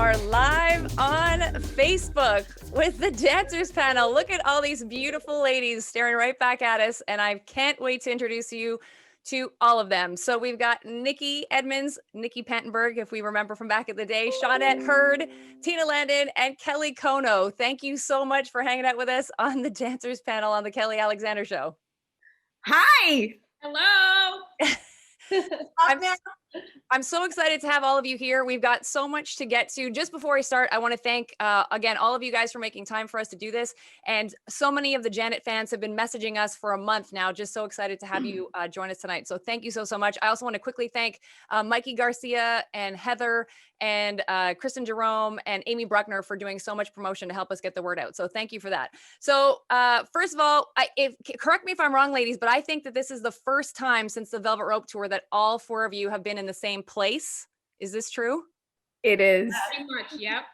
are live on Facebook with the dancers panel. Look at all these beautiful ladies staring right back at us, and I can't wait to introduce you to all of them. So we've got Nikki Edmonds, Nikki Pantenberg, if we remember from back in the day, Shawnette Hurd, Tina Landon, and Kelly Kono. Thank you so much for hanging out with us on the dancers panel on the Kelly Alexander Show. Hi. Hello. I'm so excited to have all of you here. We've got so much to get to. Just before I start, I want to thank, again, all of you guys for making time for us to do this. And so many of the Janet fans have been messaging us for a month now. Just so excited to have you join us tonight. So thank you so, so much. I also want to quickly thank Mikey Garcia and Heather and Kristen Jerome and Amy Bruckner for doing so much promotion to help us get the word out. So thank you for that. So first of all, correct me if I'm wrong, ladies, but I think that this is the first time since the Velvet Rope Tour that all four of you have been in the same place. Is this true? It is. Pretty much, yep.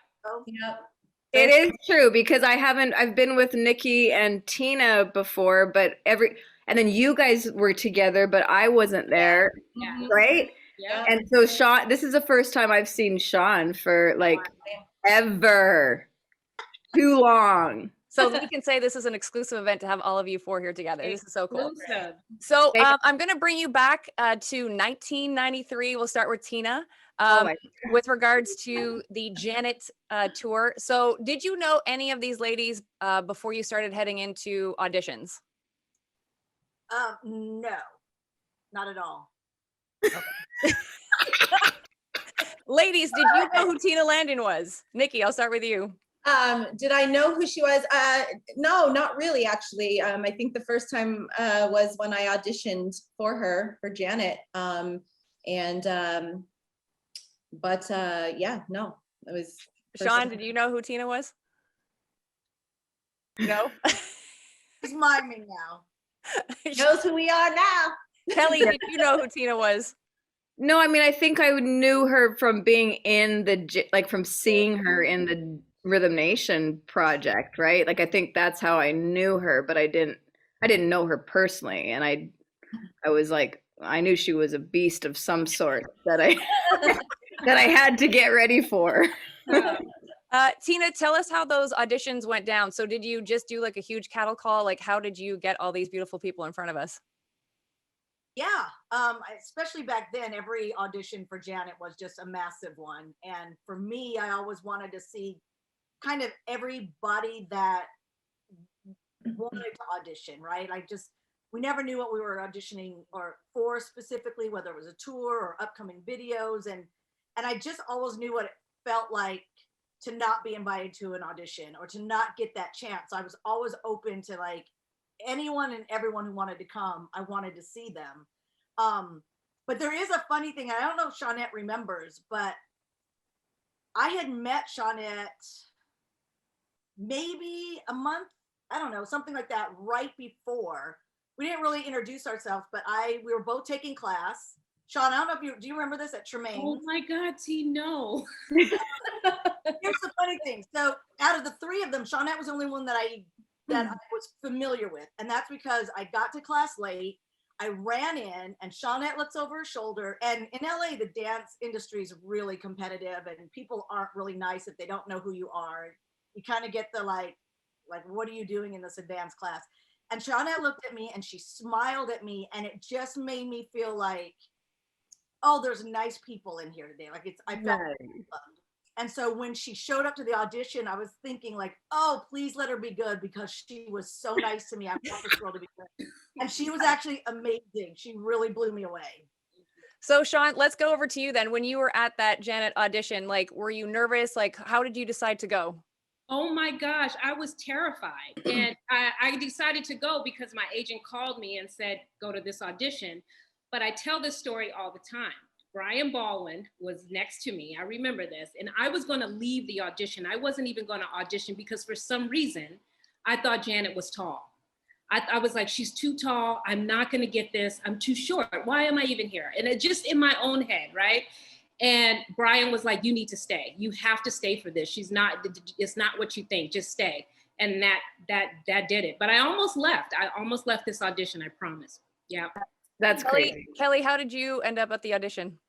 Yep. It is true because I've been with Nikki and Tina before, but and then you guys were together, but I wasn't there, Yeah. right? Yeah. And so Sean, this is the first time I've seen Sean for like ever. Too long. So we can say this is an exclusive event to have all of you four here together. This is so cool. Exclusive. So I'm going to bring you back to 1993. We'll start with Tina with regards to the Janet tour. So did you know any of these ladies before you started heading into auditions? No, not at all. Ladies, did you know who Tina Landon was? Nikki, I'll start with you. Did I know who she was? No, not really, actually. I think the first time was when I auditioned for her, for Janet. Yeah, no, it was. Sean, did you know who Tina was? No? He's miming now. Knows who we are now. Kelly, did you know who Tina was? No, I mean, I think I knew her from being in from seeing her in the Rhythm Nation project, right? Like, I think that's how I knew her, but I didn't know her personally. And I was like, I knew she was a beast of some sort that I had to get ready for. Tina, tell us how those auditions went down. So did you just do like a huge cattle call? Like, how did you get all these beautiful people in front of us? Yeah, especially back then, every audition for Janet was just a massive one. And for me, I always wanted to see kind of everybody that wanted to audition, right? We never knew what we were auditioning or for specifically, whether it was a tour or upcoming videos. And I just always knew what it felt like to not be invited to an audition or to not get that chance. I was always open to like anyone and everyone who wanted to come. I wanted to see them. But there is a funny thing. I don't know if Shawnette remembers, but I had met Shawnette maybe a month, I don't know, something like that, right before. We didn't really introduce ourselves, but we were both taking class. Sean, I don't know if do you remember this at Tremaine? Oh my God, T, no. Here's the funny thing. So out of the three of them, Shawnette was the only one that I was familiar with. And that's because I got to class late. I ran in and Shawnette looks over her shoulder. And in LA, the dance industry is really competitive and people aren't really nice if they don't know who you are. You kind of get the like, what are you doing in this advanced class? And Shawnette looked at me and she smiled at me and it just made me feel like, oh, there's nice people in here today. Like I felt loved. And so when she showed up to the audition, I was thinking like, oh, please let her be good because she was so nice to me. I want this girl to be good. And she was actually amazing. She really blew me away. So Sean, let's go over to you then. When you were at that Janet audition, like, were you nervous? Like, how did you decide to go? Oh my gosh, I was terrified. And I decided to go because my agent called me and said, go to this audition. But I tell this story all the time. Brian Baldwin was next to me. I remember this. And I was going to leave the audition. I wasn't even going to audition because for some reason, I thought Janet was tall. I was like, she's too tall. I'm not going to get this. I'm too short. Why am I even here? And it just in my own head, right? And Brian was like, you need to stay. You have to stay for this. It's not what you think. Just stay. And that did it. But I almost left. I almost left this audition, I promise. Yeah. That's crazy. Kelly, how did you end up at the audition?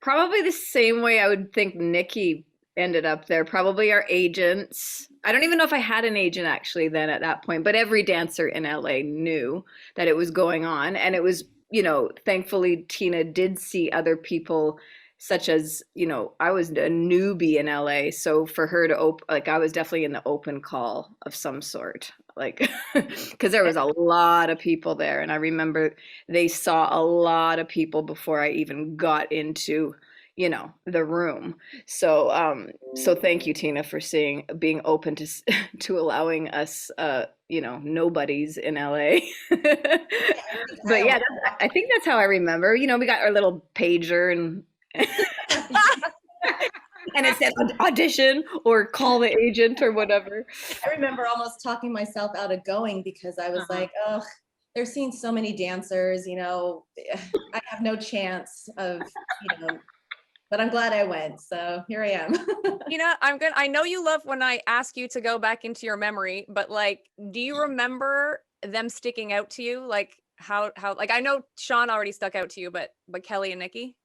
Probably the same way I would think Nikki ended up there. Probably our agents. I don't even know if I had an agent actually then at that point, but every dancer in LA knew that it was going on. And it was, you know, thankfully Tina did see other people such as, you know, I was a newbie in LA. So for her to like I was definitely in the open call of some sort, like, because there was a lot of people there. And I remember they saw a lot of people before I even got into, you know, the room. So so thank you, Tina, for being open to to allowing us you know, nobodies in LA. But yeah, I think that's how I remember. You know, we got our little pager and and it said audition or call the agent or whatever. I remember almost talking myself out of going because I was like, oh, they're seeing so many dancers, you know, I have no chance of, you know, but I'm glad I went. So here I am. You know, I know you love when I ask you to go back into your memory, but like, do you remember them sticking out to you? Like how, like, I know Sean already stuck out to you, but Kelly and Nikki?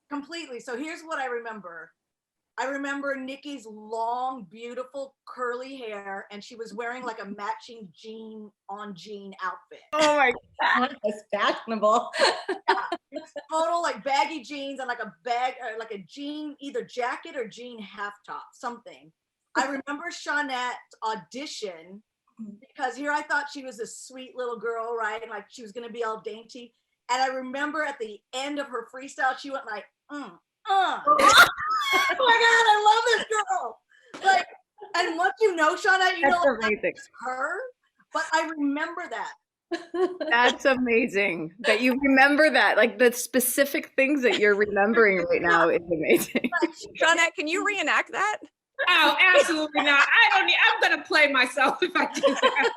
Completely. So here's what I remember. I remember Nikki's long, beautiful, curly hair, and she was wearing like a matching jean on jean outfit. Oh my God. It's fashionable. Total like baggy jeans and like a bag, like a jean, either jacket or jean half top, something. I remember Shawnette's audition because here I thought she was a sweet little girl, right? And like she was going to be all dainty. And I remember at the end of her freestyle, she went like, oh my God, I love this girl. Like, and once you know Shawnette, you know like, that's her. But I remember that. That's amazing that you remember that. Like the specific things that you're remembering right now is amazing. Shawnette, can you reenact that? Oh, absolutely not. I'm going to play myself if I do that.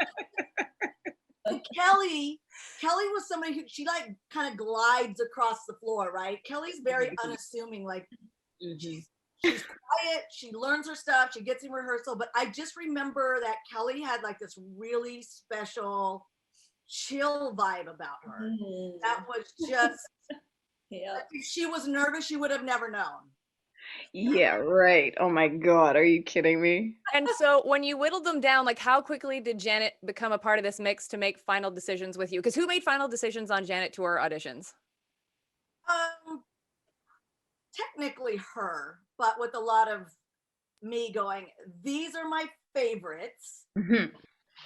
Kelly was somebody who she like kind of glides across the floor, right? Kelly's very unassuming, like she's quiet, she learns her stuff, she gets in rehearsal, but I just remember that Kelly had like this really special chill vibe about her. That was just Yeah. if she was nervous, she would have never known. Yeah, right. Oh my God, are you kidding me? And so when you whittled them down, like how quickly did Janet become a part of this mix to make final decisions with you? Because who made final decisions on Janet Tour auditions? Technically her, but with a lot of me going, these are my favorites,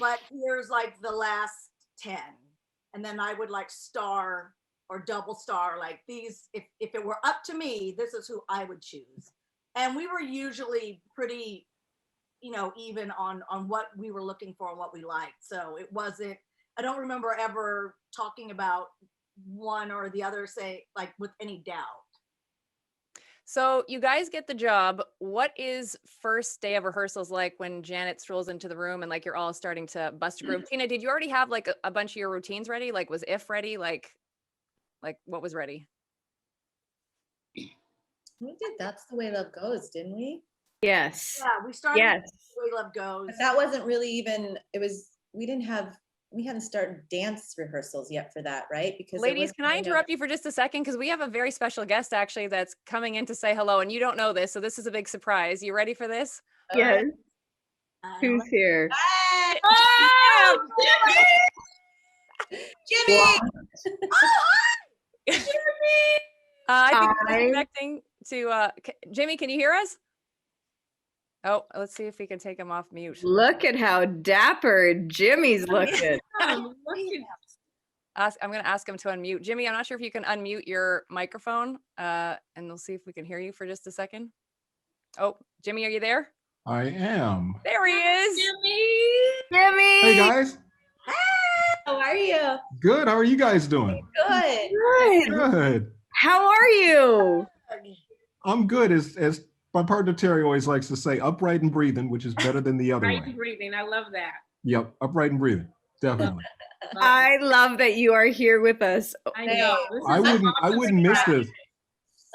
but here's like the last 10. And then I would like star or double star, like these, if it were up to me, this is who I would choose. And we were usually pretty, you know, even on what we were looking for and what we liked. So it wasn't, I don't remember ever talking about one or the other, say like with any doubt. So you guys get the job. What is first day of rehearsals like when Janet strolls into the room and like you're all starting to bust a groove? Tina, did you already have like a bunch of your routines ready? Like was If ready? Like what was ready? We did That's the Way Love Goes, didn't we? Yes. Yeah, we started Yes. with The Way Love Goes. But that wasn't really even, we hadn't started dance rehearsals yet for that, right? Because Ladies, can I interrupt you for just a second? Because we have a very special guest actually that's coming in to say hello and you don't know this. So this is a big surprise. You ready for this? Yes. Who's here? Oh, Jimmy! Jimmy! Jimmy! I think Hi. we're connecting to Jimmy, can you hear us? Oh, let's see if we can take him off mute. Look at how dapper Jimmy's looking. Oh, look at I'm going to ask him to unmute. Jimmy, I'm not sure if you can unmute your microphone and we'll see if we can hear you for just a second. Oh, Jimmy, are you there? I am. There he is. Jimmy! Jimmy! Hey guys. How are you? Good. How are you guys doing? Good. Good. Good. How are you? I'm good. As my partner Terry always likes to say, upright and breathing, which is better than the other Right way. breathing. I love that. Yep, upright and breathing. Definitely. I love that you are here with us. I know. This I is wouldn't awesome. miss this.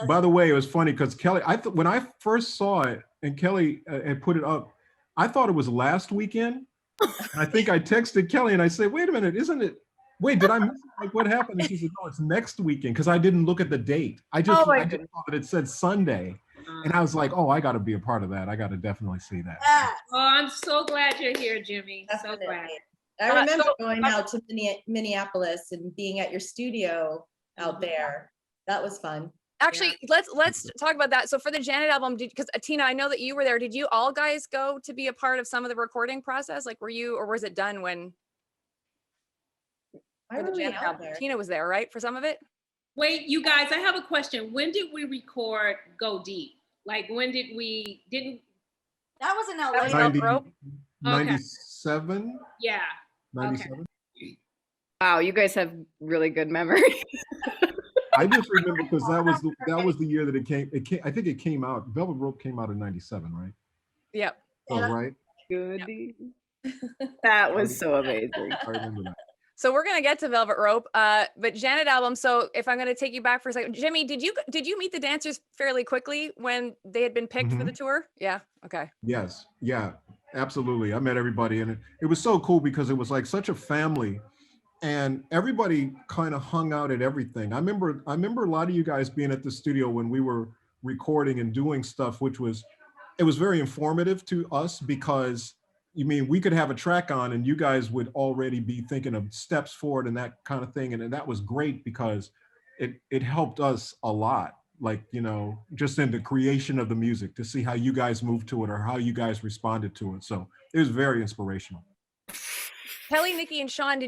By the way, it was funny because Kelly, when I first saw it and Kelly had put it up, I thought it was last weekend. And I think I texted Kelly and I said, wait a minute, isn't it? Wait, did I miss it? Like what happened? And she said, no, it's next weekend because I didn't look at the date. I just thought that it said Sunday. And I was like, oh, I got to be a part of that. I got to definitely see that. Yes. Oh, I'm so glad you're here, Jimmy. So glad. Definitely. I remember going out to Minneapolis and being at your studio out there. That was fun. Actually, let's talk about that. So for the Janet album, because Tina, I know that you were there. Did you all guys go to be a part of some of the recording process? Like, were you, or was it done when? Why For the were we Janet out album? there? Tina was there, right, for some of it? Wait, you guys, I have a question. When did we record Go Deep? Like, when did we, didn't, That was in That LA. was Velvet Rope? 97? yeah. 97? Wow, you guys have really good memory. I just remember because that was the year that it came. I think it came out. Velvet Rope came out in 97, right? Yep. Oh, right. Goody. That was so amazing. I remember that. So we're gonna get to Velvet Rope, but Janet album. So if I'm gonna take you back for a second, Jimmy, did you meet the dancers fairly quickly when they had been picked for the tour? Yeah. Okay. Yes. Yeah. Absolutely. I met everybody, and it was so cool because it was like such a family, and everybody kind of hung out at everything. I remember a lot of you guys being at the studio when we were recording and doing stuff, which was very informative to us because we could have a track on and you guys would already be thinking of steps forward and that kind of thing. And that was great because it helped us a lot, like, just in the creation of the music to see how you guys moved to it or how you guys responded to it. So it was very inspirational. Kelly, Nikki, and Sean,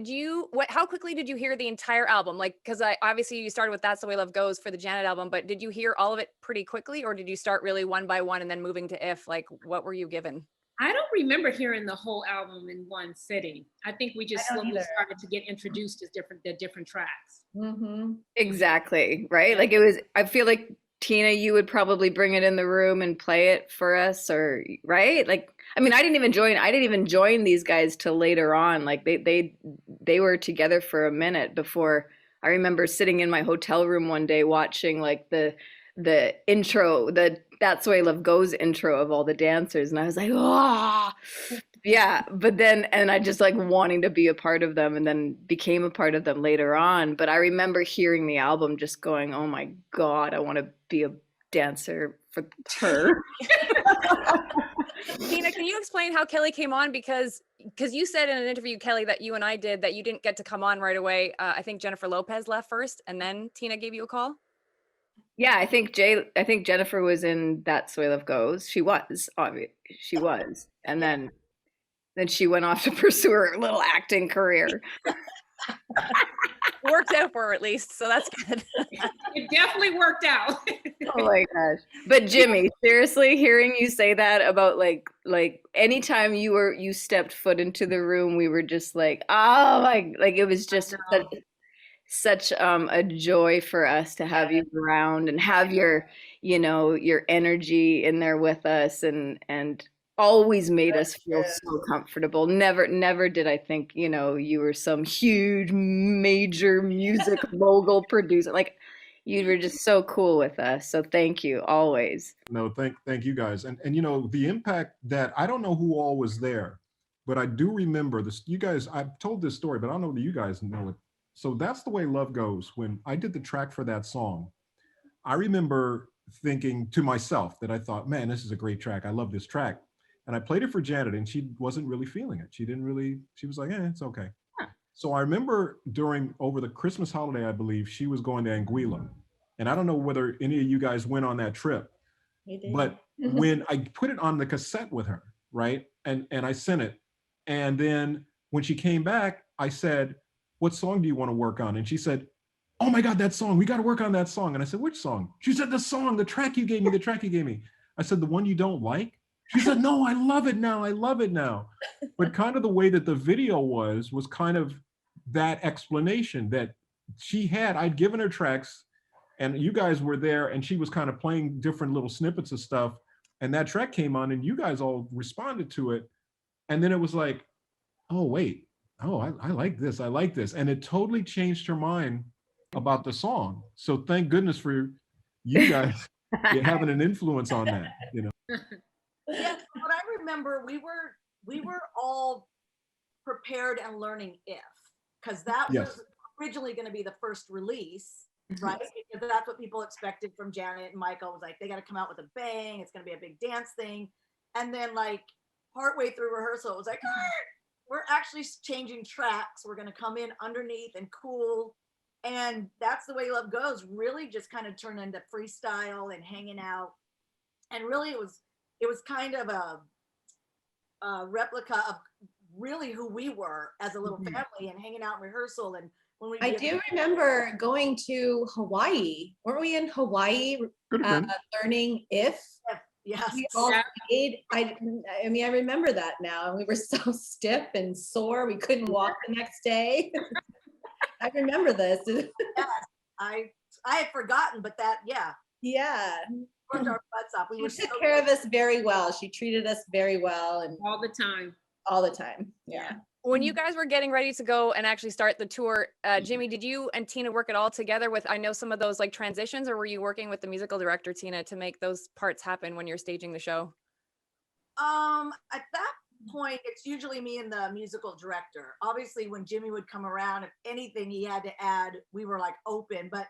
how quickly did you hear the entire album? Like, because obviously you started with That's the Way Love Goes for the Janet album, but did you hear all of it pretty quickly, or did you start really one by one and then moving to If? Like, what were you given? I don't remember hearing the whole album in one sitting. I think we just slowly started to get introduced to the different tracks. Mm-hmm. Exactly, right? Like I feel like Tina, you would probably bring it in the room and play it for us, or right? Like, I didn't even join these guys till later on. Like they were together for a minute before. I remember sitting in my hotel room one day watching like the intro, the That's the Way Love Goes intro of all the dancers, and I was like, oh yeah. But then, and I just like wanting to be a part of them, and then became a part of them later on. But I remember hearing the album just going, oh my God, I want to be a dancer for her. Tina, can you explain how Kelly came on? Because you said in an interview, Kelly, that you and I did, that you didn't get to come on right away. I think Jennifer Lopez left first, and then Tina gave you a call. Yeah, I think Jennifer was in That's the Way Love Goes. She was, obviously, she was, and then she went off to pursue her little acting career. Worked out for her at least, so that's good. It definitely worked out. Oh my gosh! But Jimmy, seriously, hearing you say that about like anytime you stepped foot into the room, we were just like, oh my, like it was just such a joy for us to have you around and have your energy in there with us, and always made us feel so comfortable. Never did I think you were some huge major music mogul producer. Like, you were just so cool with us, so thank you always. No, thank you guys. And the impact that, I don't know who all was there, but I do remember this. You guys, I've told this story, but I don't know that you guys know it. So That's the Way Love Goes, when I did the track for that song, I remember thinking to myself that I thought, man, this is a great track. I love this track. And I played it for Janet, and she wasn't really feeling it. She was like, it's okay. So I remember over the Christmas holiday, I believe, she was going to Anguilla. And I don't know whether any of you guys went on that trip, but when I put it on the cassette with her, right? And I sent it. And then when she came back, I said, what song do you want to work on? And she said, oh my God, that song, we got to work on that song. And I said, which song? She said, the track you gave me, I said, the one you don't like? She said, no, I love it now. But kind of the way that the video was kind of that explanation that I'd given her tracks, and you guys were there, and she was kind of playing different little snippets of stuff. And that track came on, and you guys all responded to it. And then it was like, oh, wait, I like this. And it totally changed her mind about the song. So thank goodness for you guys having an influence on that, Yeah, but I remember we were all prepared and learning If, because that was originally going to be the first release, right? Because that's what people expected from Janet and Michael. Was like, they got to come out with a bang. It's going to be a big dance thing. And then like partway through rehearsal, it was like, we're actually changing tracks. We're going to come in underneath and cool. And that's the way Love Goes really just kind of turned into freestyle and hanging out. And really it was kind of a replica of really who we were as a little family and hanging out in rehearsal. And when we I do remember going to Hawaii. Weren't we in Hawaii learning If? Yes. We all stayed. I mean, I remember that now. And we were so stiff and sore. We couldn't walk the next day. I remember this. Yes, I had forgotten, but that, yeah. Yeah. Worked our butts off. We She took care of us very well. She treated us very well. And all the time. All the time. Yeah. When you guys were getting ready to go and actually start the tour, Jimmy, did you and Tina work it all together with, I know some of those like transitions, or were you working with the musical director, Tina, to make those parts happen when you're staging the show? At that point, it's usually me and the musical director. Obviously, when Jimmy would come around, if anything he had to add, we were like open, but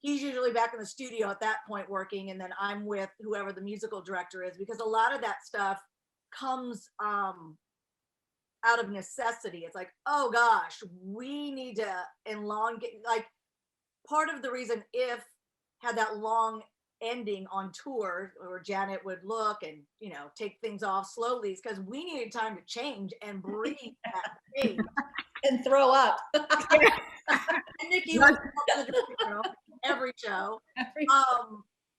he's usually back in the studio at that point working, and then I'm with whoever the musical director is, because a lot of that stuff comes out of necessity. It's like, oh gosh, we need to elongate. Like, part of the reason If had that long ending on tour, or Janet would look and, you know, take things off slowly, is because we needed time to change and breathe that stage. And throw up. And Nikki was every show. But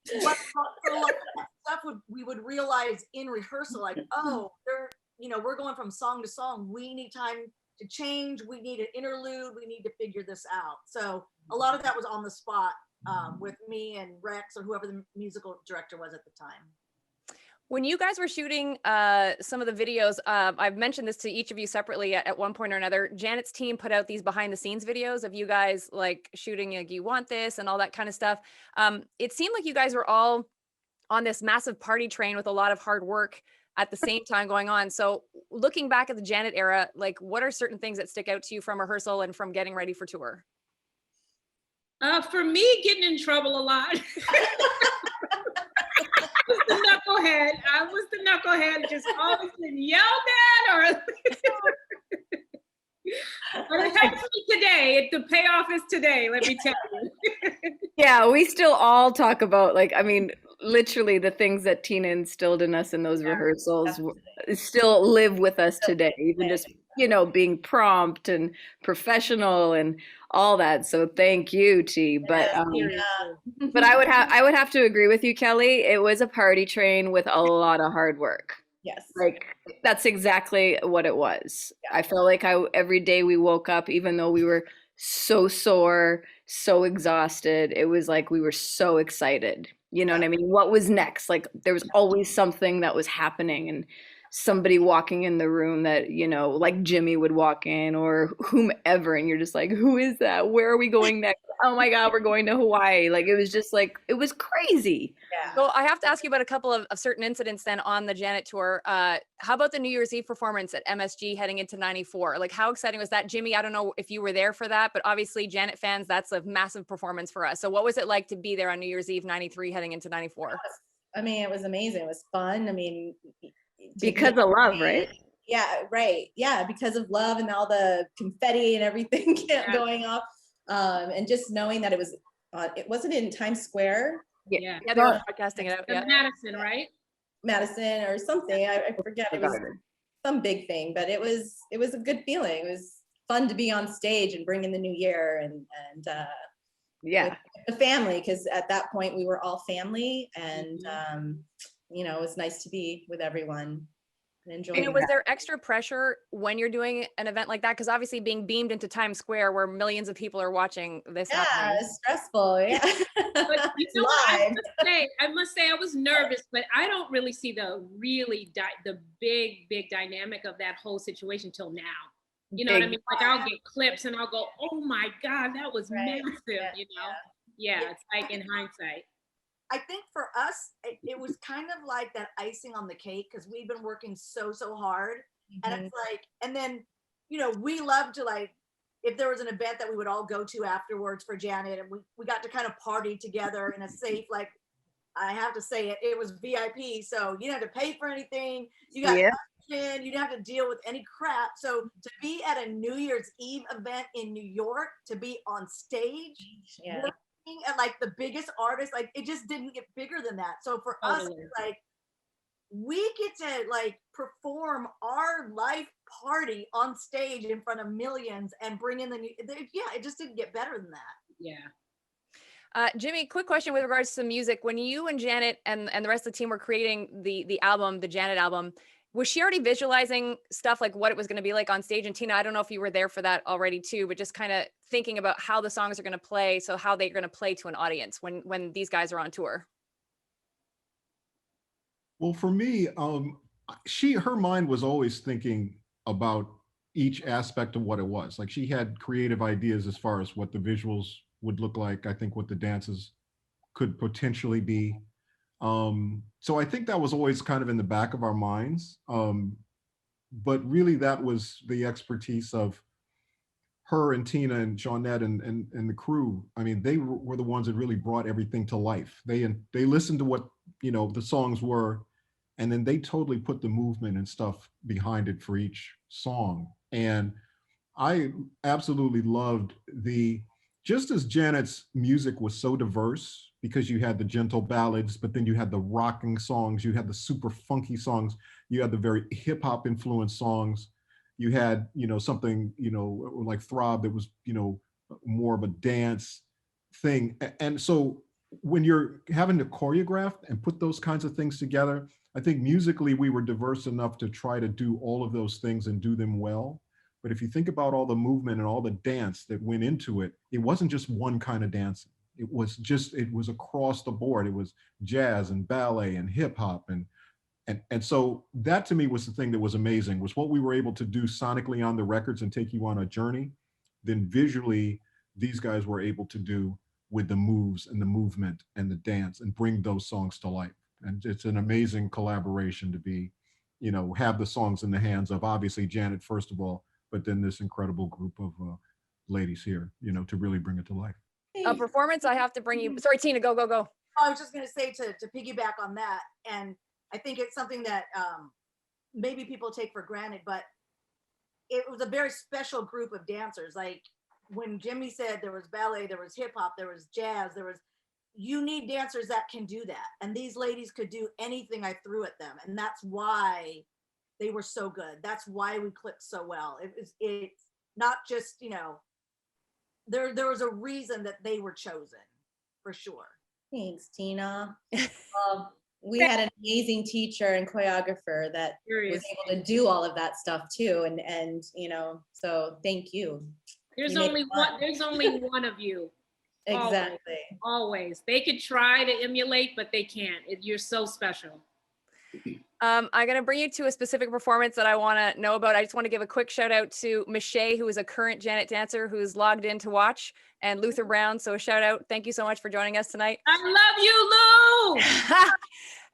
so like that stuff we would realize in rehearsal, like, oh, we're going from song to song. We need time to change. We need an interlude. We need to figure this out. So a lot of that was on the spot with me and Rex, or whoever the musical director was at the time. When you guys were shooting some of the videos, I've mentioned this to each of you separately at one point or another. Janet's team put out these behind the scenes videos of you guys like shooting like You Want This and all that kind of stuff. It seemed like you guys were all on this massive party train with a lot of hard work at the same time going on. So looking back at the Janet era, like what are certain things that stick out to you from rehearsal and from getting ready for tour? For me, getting in trouble a lot. I was the knucklehead, just always getting yelled at, but it helps me today. The payoff is today, let me tell you. Yeah, we still all talk about, like, I mean, literally the things that Tina instilled in us in those rehearsals still live with us today, even just, being prompt and professional and all that. So thank you, T. But but I would have to agree with you, Kelly. It was a party train with a lot of hard work. Yes. Like, that's exactly what it was. I felt like every day we woke up, even though we were so sore, so exhausted, it was like we were so excited. You know what I mean? What was next? Like, there was always something that was happening, and somebody walking in the room that, like Jimmy would walk in, or whomever, and you're just like, who is that? Where are we going next? Oh my God, we're going to Hawaii. Like, it was just like, it was crazy. Yeah. So I have to ask you about a couple of certain incidents then on the Janet tour. How about the New Year's Eve performance at MSG heading into 94? Like, how exciting was that? Jimmy, I don't know if you were there for that, but obviously Janet fans, that's a massive performance for us. So what was it like to be there on New Year's Eve 93 heading into 94? I mean, it was amazing. It was fun. I mean, because of love, right? Yeah, right. Yeah, because of love and all the confetti and everything going off. And just knowing that it wasn't in Times Square. Yeah, they were broadcasting it out. Yeah. Madison, right? Madison or something. I forget. It was some big thing, but it was a good feeling. It was fun to be on stage and bring in the new year and the family, because at that point we were all family, and it was nice to be with everyone and enjoy. And was there extra pressure when you're doing an event like that? Because obviously being beamed into Times Square where millions of people are watching this happening. It's stressful. Yeah. But what, I must say I was nervous, but I don't really see the big dynamic of that whole situation till now. You know what I mean? Like, I'll get clips and I'll go, oh my God, that was massive, it's like in hindsight. I think for us, it was kind of like that icing on the cake, because we've been working so hard. And it's like, and then, we love to, like, if there was an event that we would all go to afterwards for Janet, and we got to kind of party together in a safe, like, I have to say it was VIP, so you didn't have to pay for anything. You got you didn't have to deal with any crap. So to be at a New Year's Eve event in New York, to be on stage, working at like the biggest artists, like it just didn't get bigger than that. So for us, it's like we get to like perform our life party on stage in front of millions and bring in the new, it just didn't get better than that. Yeah. Jimmy, quick question with regards to music. When you and Janet and the rest of the team were creating the album, the Janet album, was she already visualizing stuff like what it was going to be like on stage? And Tina, I don't know if you were there for that already too, but just kind of thinking about how the songs are going to play, so how they're going to play to an audience when these guys are on tour. Well, for me, her mind was always thinking about each aspect of what it was. Like she had creative ideas as far as what the visuals would look like. I think what the dances could potentially be. So I think that was always kind of in the back of our minds. But really that was the expertise of her and Tina and Jeanette and the crew. I mean, they were the ones that really brought everything to life. They listened to what, the songs were, and then they totally put the movement and stuff behind it for each song. And I absolutely loved just as Janet's music was so diverse, because you had the gentle ballads, but then you had the rocking songs, you had the super funky songs, you had the very hip hop influenced songs, you had, something, like Throb that was, more of a dance thing. And so when you're having to choreograph and put those kinds of things together, I think musically we were diverse enough to try to do all of those things and do them well. But if you think about all the movement and all the dance that went into it, it wasn't just one kind of dancing. It was across the board. It was jazz and ballet and hip hop. And so that to me was the thing that was amazing, was what we were able to do sonically on the records and take you on a journey. Then visually, these guys were able to do with the moves and the movement and the dance and bring those songs to life. And it's an amazing collaboration to be, have the songs in the hands of obviously Janet, first of all, but then this incredible group of ladies here, to really bring it to life. A performance, I have to bring you. Sorry, Tina, go. I was just going to say to piggyback on that, and I think it's something that maybe people take for granted, but it was a very special group of dancers. Like when Jimmy said there was ballet, there was hip hop, there was jazz, you need dancers that can do that. And these ladies could do anything I threw at them. And that's why they were so good. That's why we clicked so well. It's not just, there was a reason that they were chosen, for sure. Thanks, Tina. We had an amazing teacher and choreographer that was able to do all of that stuff too. And so thank you. There's only one of you. Exactly. Always. They could try to emulate, but they can't. You're so special. I'm going to bring you to a specific performance that I want to know about. I just want to give a quick shout out to Michelle, who is a current Janet dancer who's logged in to watch, and Luther Brown. So a shout out. Thank you so much for joining us tonight. I love you, Lou.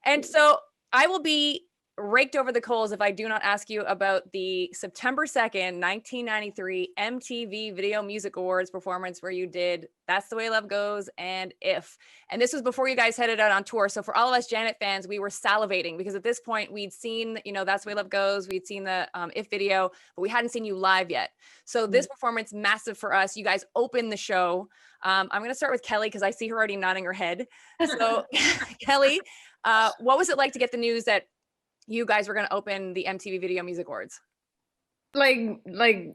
And so I will be raked over the coals if I do not ask you about the September 2nd, 1993 MTV Video Music Awards performance where you did That's the Way Love Goes and If. And this was before you guys headed out on tour. So for all of us Janet fans, we were salivating because at this point we'd seen, That's the Way Love Goes. We'd seen the If video, but we hadn't seen you live yet. So this performance, massive for us. You guys opened the show. I'm going to start with Kelly because I see her already nodding her head. So Kelly, what was it like to get the news that you guys were going to open the MTV Video Music Awards? Like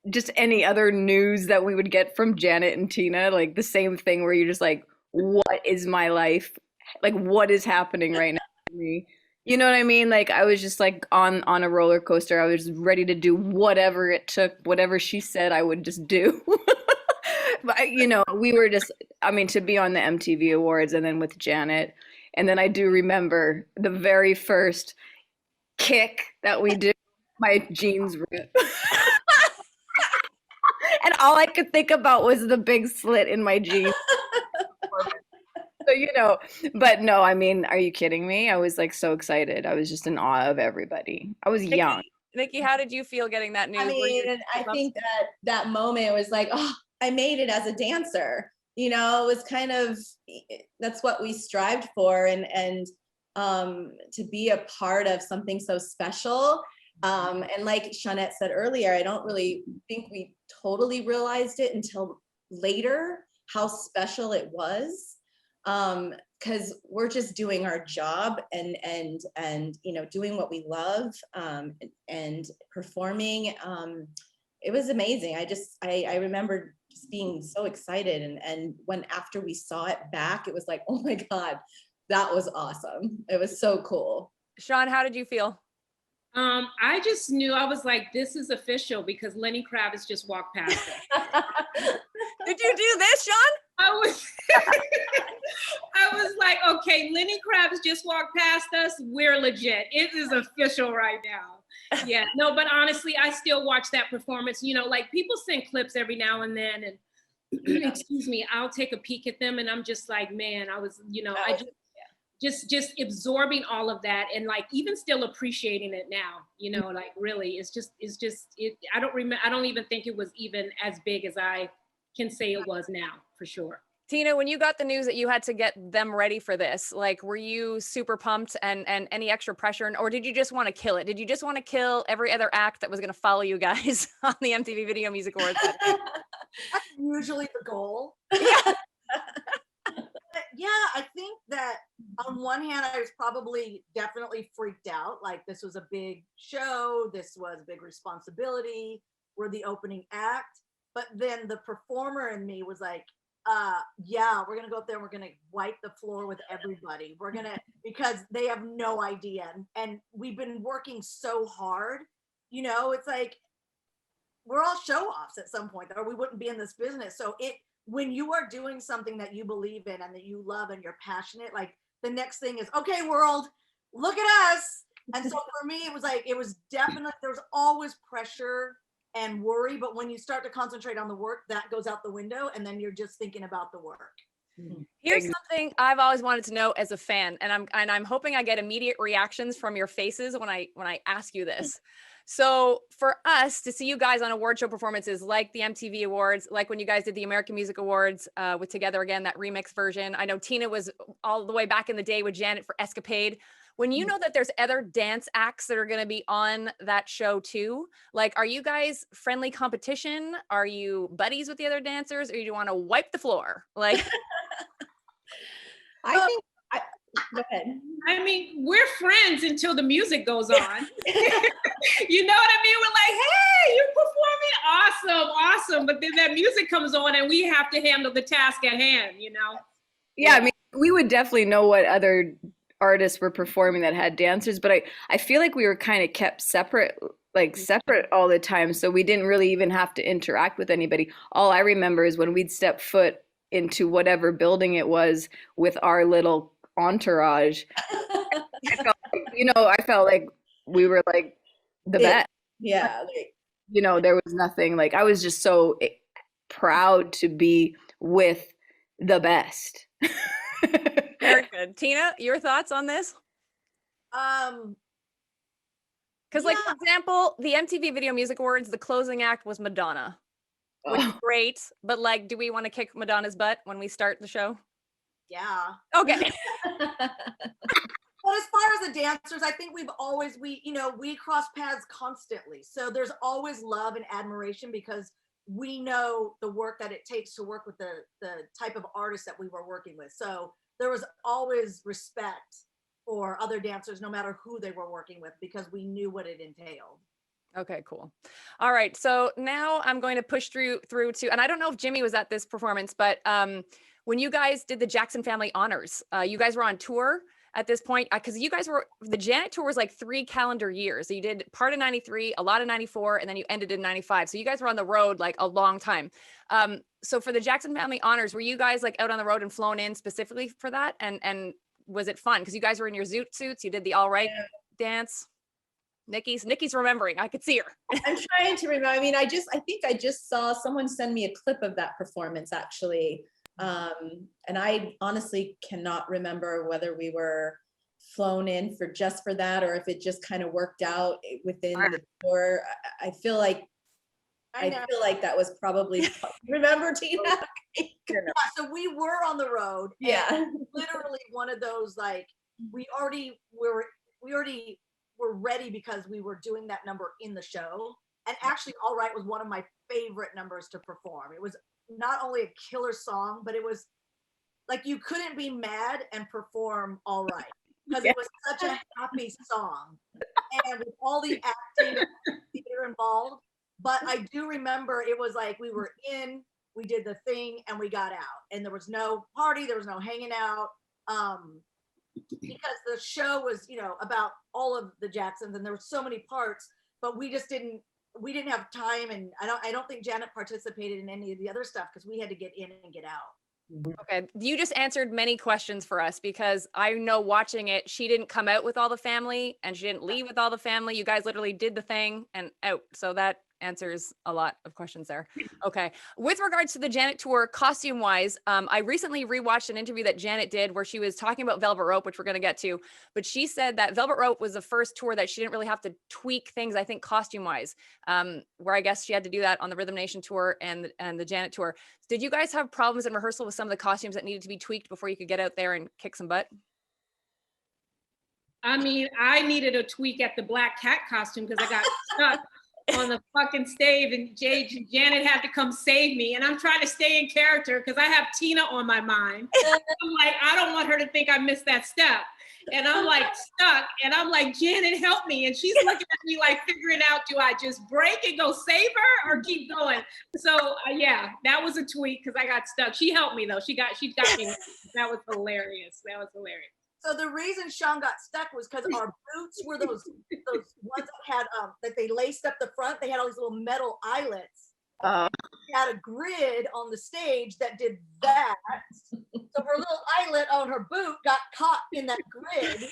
just any other news that we would get from Janet and Tina, like the same thing where you're just like, what is my life? Like, what is happening right now to me? You know what I mean? Like, I was just like on a roller coaster. I was ready to do whatever it took, whatever she said I would just do. But, we were just, to be on the MTV Awards and then with Janet. And then I do remember the very first kick that we did, my jeans ripped. And all I could think about was the big slit in my jeans. So, but no, are you kidding me? I was like so excited. I was just in awe of everybody. I was young. Nikki, how did you feel getting that news? I mean, I think that moment was like, oh, I made it as a dancer. You know, it was kind of, that's what we strived for, and to be a part of something so special. And like Shawnette said earlier, I don't really think we totally realized it until later how special it was. Because we're just doing our job and you know, doing what we love, and performing. It was amazing. I remember just being so excited, and when after we saw it back, it was like, oh my God, that was awesome. It was so cool. Sean, how did you feel? I just knew, I was like, this is official because Lenny Kravitz just walked past us. Did you do this, Sean? I was I was like, okay, Lenny Kravitz just walked past us. We're legit. It is official right now. Yeah, no, but honestly, I still watch that performance. You know, like people send clips every now and then, and excuse me, I'll take a peek at them, and I'm just like, man, I was, you know, I just absorbing all of that, and like even still appreciating it now. You know, like really, it's just it. I don't even think it was even as big as I can say it was now, for sure. Tina, when you got the news that you had to get them ready for this, like, were you super pumped and any extra pressure, or did you just want to kill it? Did you just want to kill every other act that was going to follow you guys on the MTV Video Music Awards? That's usually the goal. Yeah. Yeah, I think that on one hand, I was probably definitely freaked out. Like, this was a big show. This was a big responsibility. We're the opening act. But then the performer in me was like, yeah, we're going to go up there and we're going to wipe the floor with everybody. We're going to, because they have no idea. And we've been working so hard, you know, it's like, we're all show offs at some point, or we wouldn't be in this business. So when you are doing something that you believe in and that you love and you're passionate, like the next thing is, okay, world, look at us. And so for me, it was like, it was definitely, there's always pressure and worry, but when you start to concentrate on the work, that goes out the window, and then you're just thinking about the work. Here's something I've always wanted to know as a fan, and I'm hoping I get immediate reactions from your faces when I ask you this. So for us to see you guys on award show performances like the MTV Awards, like when you guys did the American Music Awards with Together Again, that remix version. I know Tina was all the way back in the day with Janet for Escapade. When you know that there's other dance acts that are going to be on that show too, like, are you guys friendly competition? Are you buddies with the other dancers, or do you want to wipe the floor? Like, I think, go ahead. I mean, we're friends until the music goes on. You know what I mean? We're like, hey, you're performing, awesome. But then that music comes on and we have to handle the task at hand, you know? Yeah, I mean, we would definitely know what other artists were performing that had dancers, but I feel like we were kind of kept separate all the time. So we didn't really even have to interact with anybody. All I remember is when we'd step foot into whatever building it was with our little entourage. I felt like we were like the best. Yeah. You know, there was nothing, like, I was just so proud to be with the best. very good. Tina, your thoughts on this? Because, like, for example, the MTV Video Music Awards, the closing act was Madonna, which is great. But, like, do we want to kick Madonna's butt when we start the show? Yeah. Okay. But as far as the dancers, I think we cross paths constantly. So there's always love and admiration because we know the work that it takes to work with the type of artists that we were working with. So there was always respect for other dancers, no matter who they were working with, because we knew what it entailed. Okay, cool. All right. So now I'm going to push through to, and I don't know if Jimmy was at this performance, but when you guys did the Jackson Family Honors, you guys were on tour at this point, because the Janet tour was like 3 calendar years. So you did part of 93, a lot of 94, and then you ended in 95. So you guys were on the road like a long time. So for the Jackson Family Honors, were you guys like out on the road and flown in specifically for that? And was it fun? Because you guys were in your zoot suits. You did the all right dance. Nikki's remembering. I could see her. I'm trying to remember. I mean, I think I just saw someone send me a clip of that performance actually. And I honestly cannot remember whether we were flown in for just for that, or if it just kind of worked out within the tour. I feel like that was probably remember, Tina? Yeah, so we were on the road. Yeah. Literally one of those, like, we already were ready because we were doing that number in the show. And actually, All Right was one of my favorite numbers to perform. It was not only a killer song, but it was like you couldn't be mad and perform All Right because it was such a happy song. And with all the acting and theater involved. But I do remember it was like we were in, we did the thing, and we got out. And there was no party, there was no hanging out. Because the show was, you know, about all of the Jacksons, and there were so many parts, but we didn't have time, and I don't think Janet participated in any of the other stuff because we had to get in and get out. Okay, you just answered many questions for us because I know watching it, she didn't come out with all the family and she didn't leave with all the family. You guys literally did the thing and out. So that answers a lot of questions there. Okay. With regards to the Janet tour, costume wise, I recently rewatched an interview that Janet did where she was talking about Velvet Rope, which we're going to get to, but she said that Velvet Rope was the first tour that she didn't really have to tweak things, I think costume wise, where I guess she had to do that on the Rhythm Nation tour and the Janet tour. Did you guys have problems in rehearsal with some of the costumes that needed to be tweaked before you could get out there and kick some butt? I mean, I needed a tweak at the black cat costume because I got stuck on the fucking stage and Janet had to come save me. And I'm trying to stay in character because I have Tina on my mind. I'm like, I don't want her to think I missed that step. And I'm like stuck and I'm like, Janet, help me. And she's looking at me like figuring out, do I just break and go save her or keep going? So yeah, that was a tweak because I got stuck. She helped me though. She got me. That was hilarious. That was hilarious. So the reason Sean got stuck was because our boots were those ones that had that they laced up the front. They had all these little metal eyelets. We had a grid on the stage that did that. So her little eyelet on her boot got caught in that grid.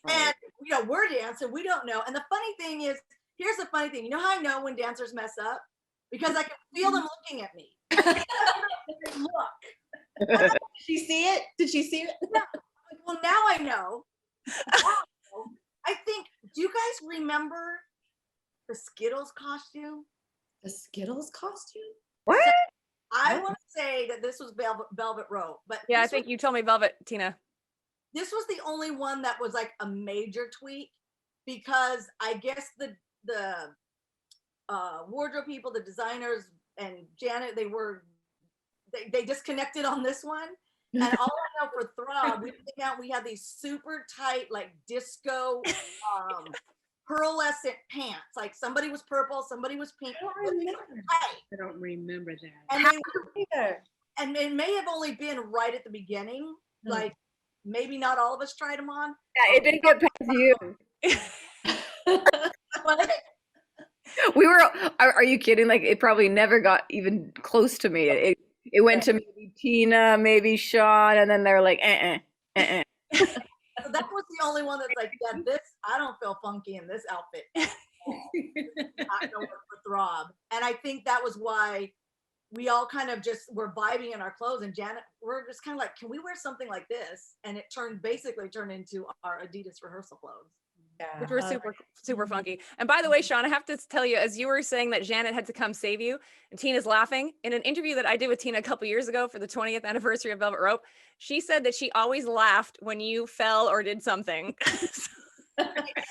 And you know, we're dancing, we don't know. And the funny thing is, here's the funny thing. You know how I know when dancers mess up? Because I can feel them looking at me. Look. Did she see it? Did she see it? Well, now I know. I think, do you guys remember the Skittles costume? The Skittles costume? What? I want to say that this was Velvet Rope, but yeah, I think you told me Velvet, Tina. This was the only one that was like a major tweak because I guess the wardrobe people, the designers, and Janet, they disconnected on this one. And all I know for Throb, we had these super tight, like disco, pearlescent pants. Like somebody was purple, somebody was pink. I don't remember that. And it may have only been right at the beginning. Like maybe not all of us tried them on. Yeah, it didn't get past you. But We were. Are you kidding? Like it probably never got even close to me. It went to maybe Tina, maybe Sean, and then they're like, So that was the only one that's like, yeah, this, I don't feel funky in this outfit. Not gonna work for Throb. And I think that was why we all kind of just were vibing in our clothes. And Janet, we're just kind of like, can we wear something like this? And it basically turned into our Adidas rehearsal clothes. Yeah. Which were super funky. And by the way, Sean, I have to tell you, as you were saying that Janet had to come save you, and Tina's laughing, in an interview that I did with Tina a couple years ago for the 20th anniversary of Velvet Rope, she said that she always laughed when you fell or did something.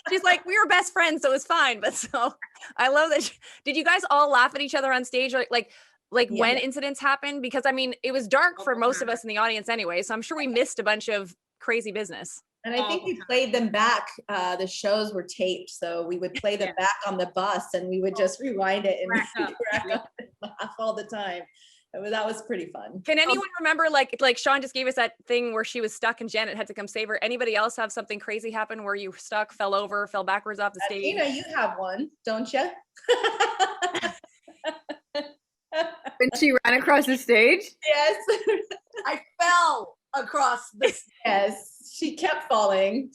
She's like, we were best friends, so it was fine. But so I love that. Did you guys all laugh at each other on stage? Like when incidents happened? Because I mean, it was dark for most of us in the audience anyway, so I'm sure we missed a bunch of crazy business. And I think we played them back. The shows were taped, so we would play them back on the bus, and we would just rewind it and crack up and laugh all the time. That was pretty fun. Can anyone remember, like Sean just gave us that thing where she was stuck and Janet had to come save her? Anybody else have something crazy happen where you were stuck, fell over, fell backwards off the stage? Tina, you have one, don't you? when she ran across the stage? Yes. I fell across the stage. Yes. She kept falling.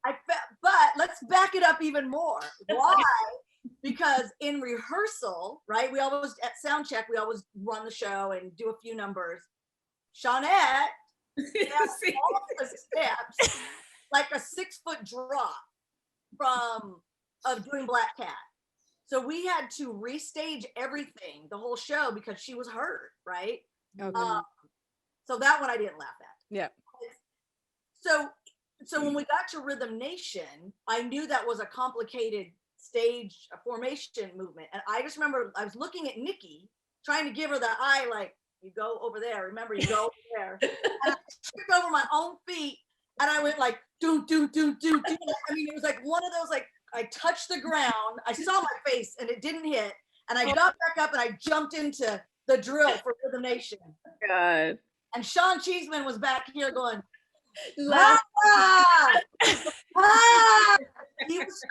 But let's back it up even more. Why? Because in rehearsal, right? We always, at sound check, we always run the show and do a few numbers. Shawnette all the steps like a 6-foot drop of doing Black Cat. So we had to restage everything, the whole show, because she was hurt, right? Okay. So that one I didn't laugh at. Yeah. So when we got to Rhythm Nation, I knew that was a complicated stage formation movement. And I just remember I was looking at Nikki, trying to give her the eye, like, you go over there. Remember, you go over there. And I tripped over my own feet, and I went like, do. I mean, it was like one of those, like, I touched the ground, I saw my face, and it didn't hit. And I got back up, and I jumped into the drill for Rhythm Nation. God. And Sean Cheeseman was back here going, Laugh. ah! Ah! He was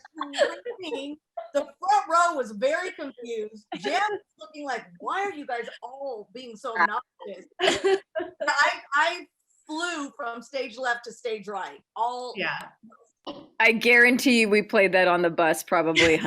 screaming. The front row was very confused. Jan was looking like, why are you guys all being so obnoxious? I flew from stage left to stage right. I guarantee you we played that on the bus probably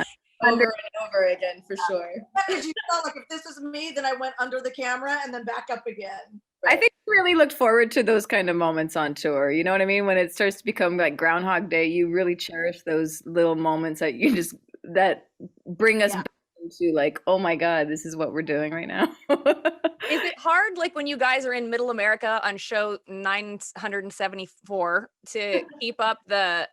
Over and over again, for sure. Because you felt like, if this was me, then I went under the camera and then back up again. I think I really looked forward to those kind of moments on tour. You know what I mean? When it starts to become like Groundhog Day, you really cherish those little moments that bring us back into like, oh my God, this is what we're doing right now. Is it hard, like when you guys are in Middle America on show 974, to keep up the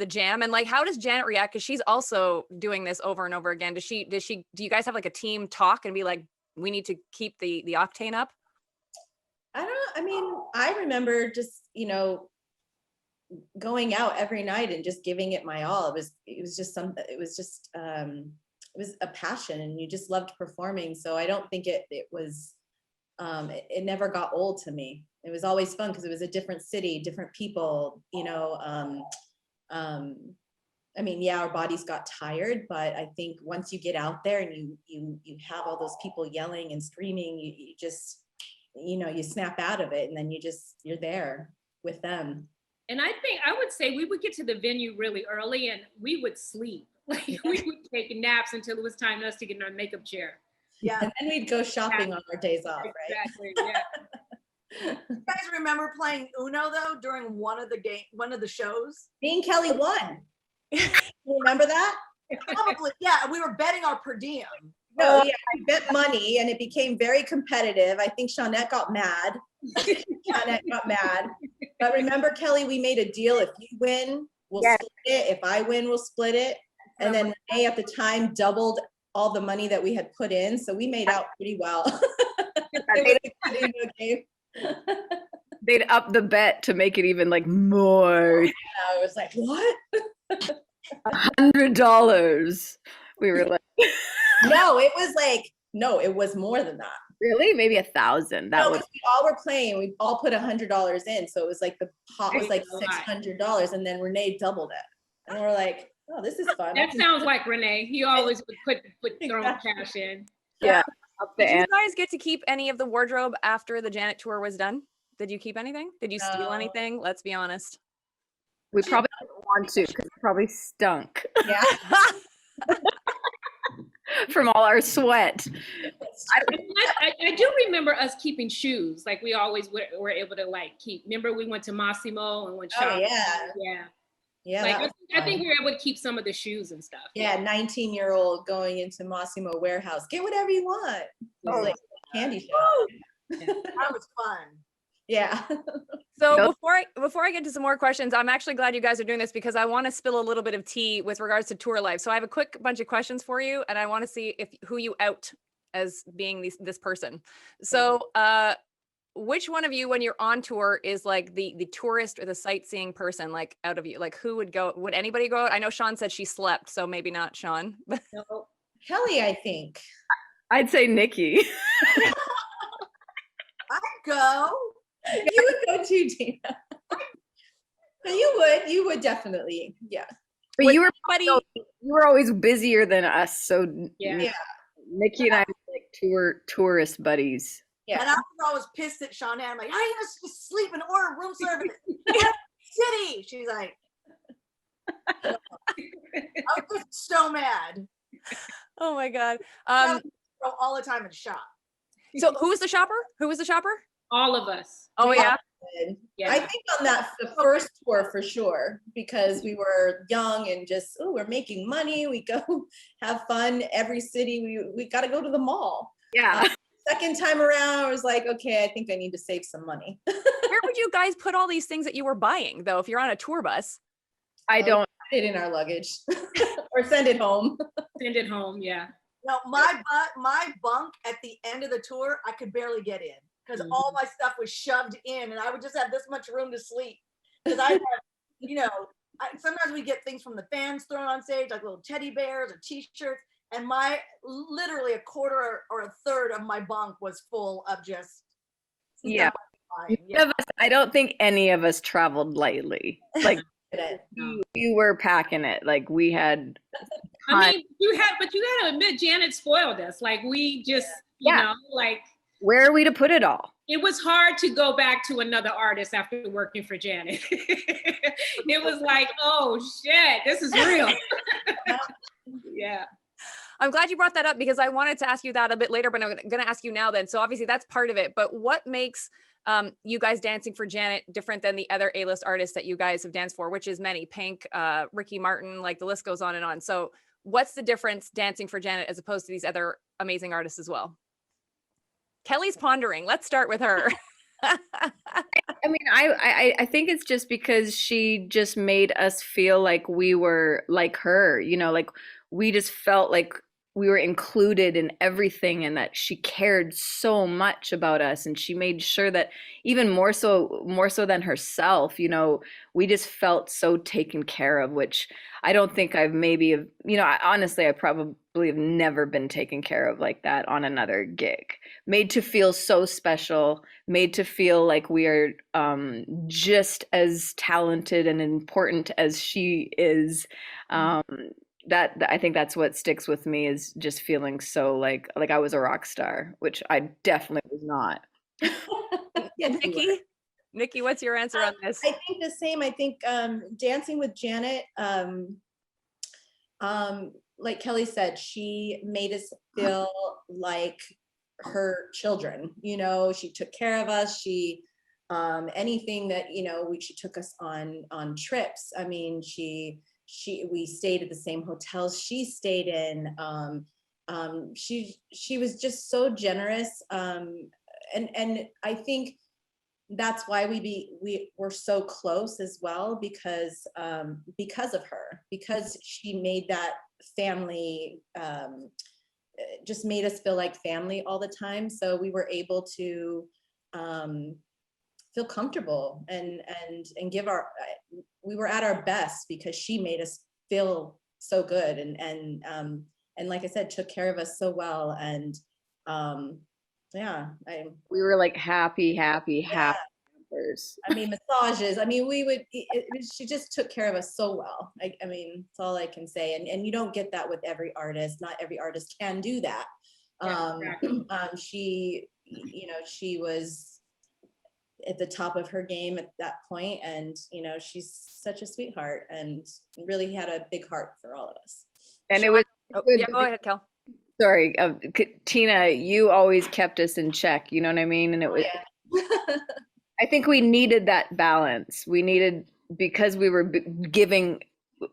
jam? And like, how does Janet react? Because she's also doing this over and over again. Do you guys have like a team talk and be like, we need to keep the octane up? I remember just, going out every night and just giving it my all. It was a passion, and you just loved performing. So I don't think it never got old to me. It was always fun because it was a different city, different people, our bodies got tired, but I think once you get out there and you have all those people yelling and screaming, you just, you snap out of it, and then you're there with them. And I think I would say we would get to the venue really early, and we would sleep. Like we would take naps until it was time for us to get in our makeup chair. Yeah. And then we'd go shopping on our days off, right? Exactly. Yeah. You guys remember playing Uno though during one of the shows? Me and Kelly won. You remember that? Probably, yeah. We were betting our per diem. No, yeah, I bet money, and it became very competitive. I think Shawnette got mad. But remember, Kelly, we made a deal. If you win, we'll split it. If I win, we'll split it. And then Renee at the time doubled all the money that we had put in. So we made out pretty well. They'd up the bet to make it even like more. I was like, what? $100. We were like, no, it was more than that. really? Maybe 1,000. That was. We all were playing. We all put $100 in, so it was like the pot was like $600, and then Renee doubled it, and we're like, oh, this is fun. That sounds like Renee. He always would put throw cash in. Yeah. Did you guys get to keep any of the wardrobe after the Janet tour was done? Did you keep anything? Did you steal anything? Let's be honest. We probably didn't want to because it probably stunk. Yeah. From all our sweat. I do remember us keeping shoes. Like we always were able to like keep. Remember we went to Massimo and went shopping. Yeah. Like I think we were able to keep some of the shoes and stuff. Yeah, 19-year-old going into Massimo warehouse. Get whatever you want. It's like candy shop. That was fun. Yeah. So before I get to some more questions, I'm actually glad you guys are doing this because I want to spill a little bit of tea with regards to tour life. So I have a quick bunch of questions for you, and I want to see who you out as being this person. So which one of you, when you're on tour, is like the tourist or the sightseeing person, like out of you? Like who would go? Would anybody go out? I know Sean said she slept, so maybe not Sean. Kelly, I think. I'd say Nikki. I'd go. You would go too, Dina. You would definitely, yeah. But you were always busier than us, so yeah. Nikki and I were like tourist buddies. Yeah. And I was always pissed at Shawnette. I'm like, how are you gonna just sleep and order room service? City. She's like, I was just so mad. Oh my God. All the time and shop. So who was the shopper? Who was the shopper? All of us. Oh yeah. did. Yeah. I think on the first tour for sure, because we were young and just, oh, we're making money. We go have fun. Every city, we got to go to the mall. Yeah. Second time around, I was like, okay, I think I need to save some money. Where would you guys put all these things that you were buying, though, if you're on a tour bus? I don't. Put it in our luggage or send it home. Send it home. Yeah. No, my bunk at the end of the tour, I could barely get in because all my stuff was shoved in, and I would just have this much room to sleep. Because I have, you know, sometimes we get things from the fans thrown on stage, like little teddy bears or T-shirts, and my literally a quarter or a third of my bunk was full of just Yeah. Yeah. I don't think any of us traveled lightly. Like you were packing it. Like we had. I mean, you had to admit, Janet spoiled us. Like we just, you know, like. Where are we to put it all? It was hard to go back to another artist after working for Janet. It was like, oh shit, this is real. Yeah. I'm glad you brought that up because I wanted to ask you that a bit later, but I'm going to ask you now then. So obviously that's part of it, but what makes you guys dancing for Janet different than the other A-list artists that you guys have danced for, which is many, Pink, Ricky Martin, like the list goes on and on. So what's the difference dancing for Janet as opposed to these other amazing artists as well? Kelly's pondering. Let's start with her. I mean, I think it's just because she just made us feel like we were like her, you know, like we just felt like we were included in everything and that she cared so much about us, and she made sure that even more so than herself, you know, we just felt so taken care of, which I don't think I've maybe, you know, honestly, I probably have never been taken care of like that on another gig. Made to feel so special, made to feel like we are just as talented and important as she is. That I think that's what sticks with me, is just feeling so like I was a rock star, which I definitely was not. Yes, Nikki, what's your answer on this? I think the same. I think dancing with Janet, like Kelly said, she made us feel like her children. You know, she took care of us. She anything that, you know, she took us on trips. I mean, we stayed at the same hotels she stayed in. She was just so generous. And I think that's why we were so close as well, because of her, because she made that family, just made us feel like family all the time. So we were able to feel comfortable and give we were at our best because she made us feel so good and like I said, took care of us so well. And we were like happy. I mean, massages. I mean, she just took care of us so well. I mean, that's all I can say. And you don't get that with every artist. Not every artist can do that. She, you know, she was at the top of her game at that point, and you know, she's such a sweetheart and really had a big heart for all of us. And it was go ahead, Kel. Sorry, Tina, you always kept us in check, you know what I mean? And it was I think we needed that balance. We needed, because we were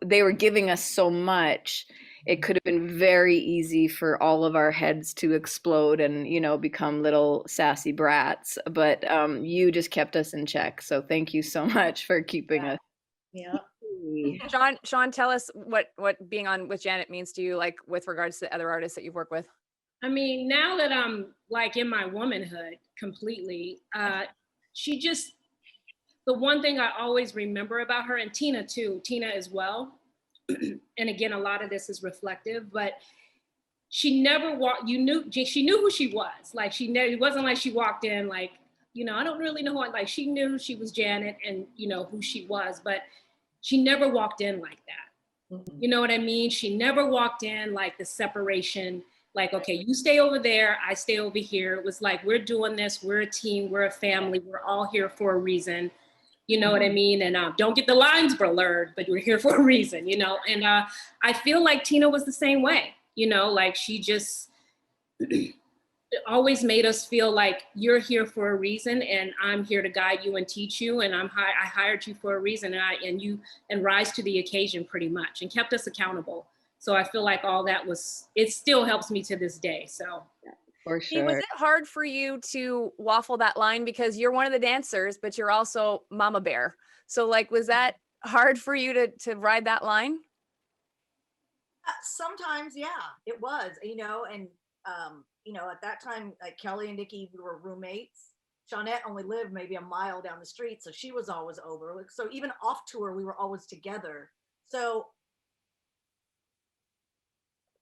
they were giving us so much, it could have been very easy for all of our heads to explode and, you know, become little sassy brats. But you just kept us in check. So thank you so much for keeping us. Yeah. Sean, tell us what being on with Janet means to you, like with regards to other artists that you've worked with. I mean, now that I'm like in my womanhood completely, she just, the one thing I always remember about her, and Tina too, Tina as well, and again, a lot of this is reflective, but she never she knew who she was. Like it wasn't like she walked in like, you know, I don't really know who, like she knew she was Janet and, you know, who she was, but she never walked in like that. Mm-hmm. You know what I mean? She never walked in like the separation, like, okay, you stay over there, I stay over here. It was like, we're doing this, we're a team, we're a family, we're all here for a reason. You know what I mean? And don't get the lines blurred, but we're here for a reason, you know? And I feel like Tina was the same way, you know, like she just, always made us feel like you're here for a reason, and I'm here to guide you and teach you, and I hired you for a reason, and rise to the occasion pretty much, and kept us accountable. So I feel like all that it still helps me to this day. So For See, was sure. it hard for you to waffle that line because you're one of the dancers, but you're also Mama Bear? So like, was that hard for you to ride that line? Sometimes, yeah, it was, and at that time, like Kelly and Nikki, we were roommates. Shawnette only lived maybe a mile down the street, so she was always over. So even off tour, we were always together. So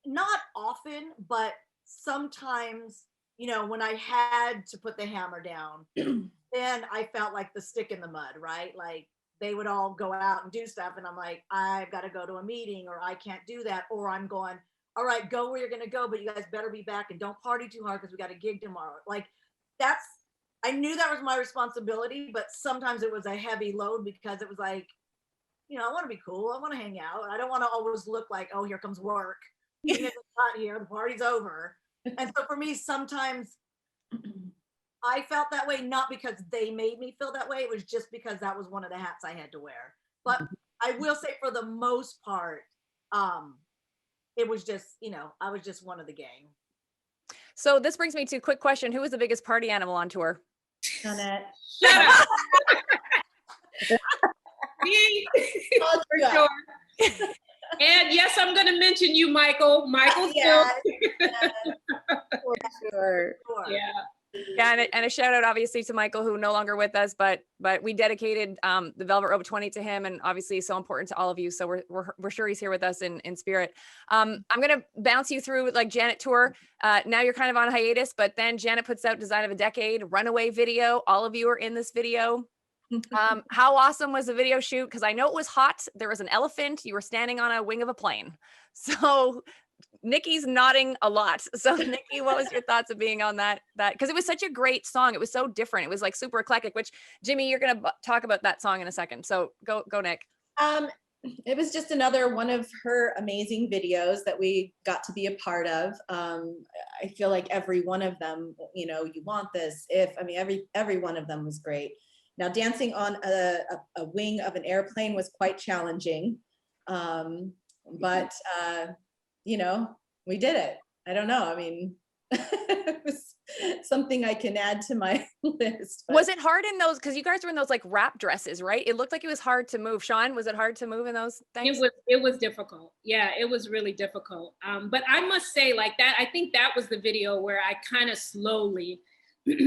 not often, but sometimes, when I had to put the hammer down, then I felt like the stick in the mud, right? Like they would all go out and do stuff, and I'm like, I've got to go to a meeting, or I can't do that, or I'm going, all right, go where you're going to go, but you guys better be back and don't party too hard because we got a gig tomorrow. Like I knew that was my responsibility, but sometimes it was a heavy load because it was like, I want to be cool. I want to hang out. I don't want to always look like, oh, here comes work. It's not here. The party's over. And so for me, sometimes I felt that way, not because they made me feel that way. It was just because that was one of the hats I had to wear. But I will say for the most part, it was just, I was just one of the gang. So this brings me to a quick question. Who was the biggest party animal on tour? Jeanette. shut up. Me, Oh, for yeah. sure. And yes, I'm going to mention you, Michael. Michael's Yeah. good. For sure. Sure. Yeah. Yeah, and a shout out obviously to Michael, who no longer with us, but we dedicated the Velvet Rope 20 to him, and obviously so important to all of you. So we're sure he's here with us in spirit. I'm gonna bounce you through like Janet tour. Now you're kind of on hiatus, but then Janet puts out Design of a Decade, Runaway video. All of you are in this video. How awesome was the video shoot? Because I know it was hot. There was an elephant. You were standing on a wing of a plane. So Nikki's nodding a lot. So Nikki, what was your thoughts of being on that? Because it was such a great song. It was so different. It was like super eclectic, which Jimmy, you're going to talk about that song in a second. So go Nick. It was just another one of her amazing videos that we got to be a part of. I feel like every one of them, you want this, every one of them was great. Now dancing on a wing of an airplane was quite challenging. But we did it. I don't know. It was something I can add to my list. Was it hard in those? Because you guys were in those like wrap dresses, right? It looked like it was hard to move. Sean, was it hard to move in those things? It was difficult. Yeah, it was really difficult. But I must say, like that, I think that was the video where I kind of slowly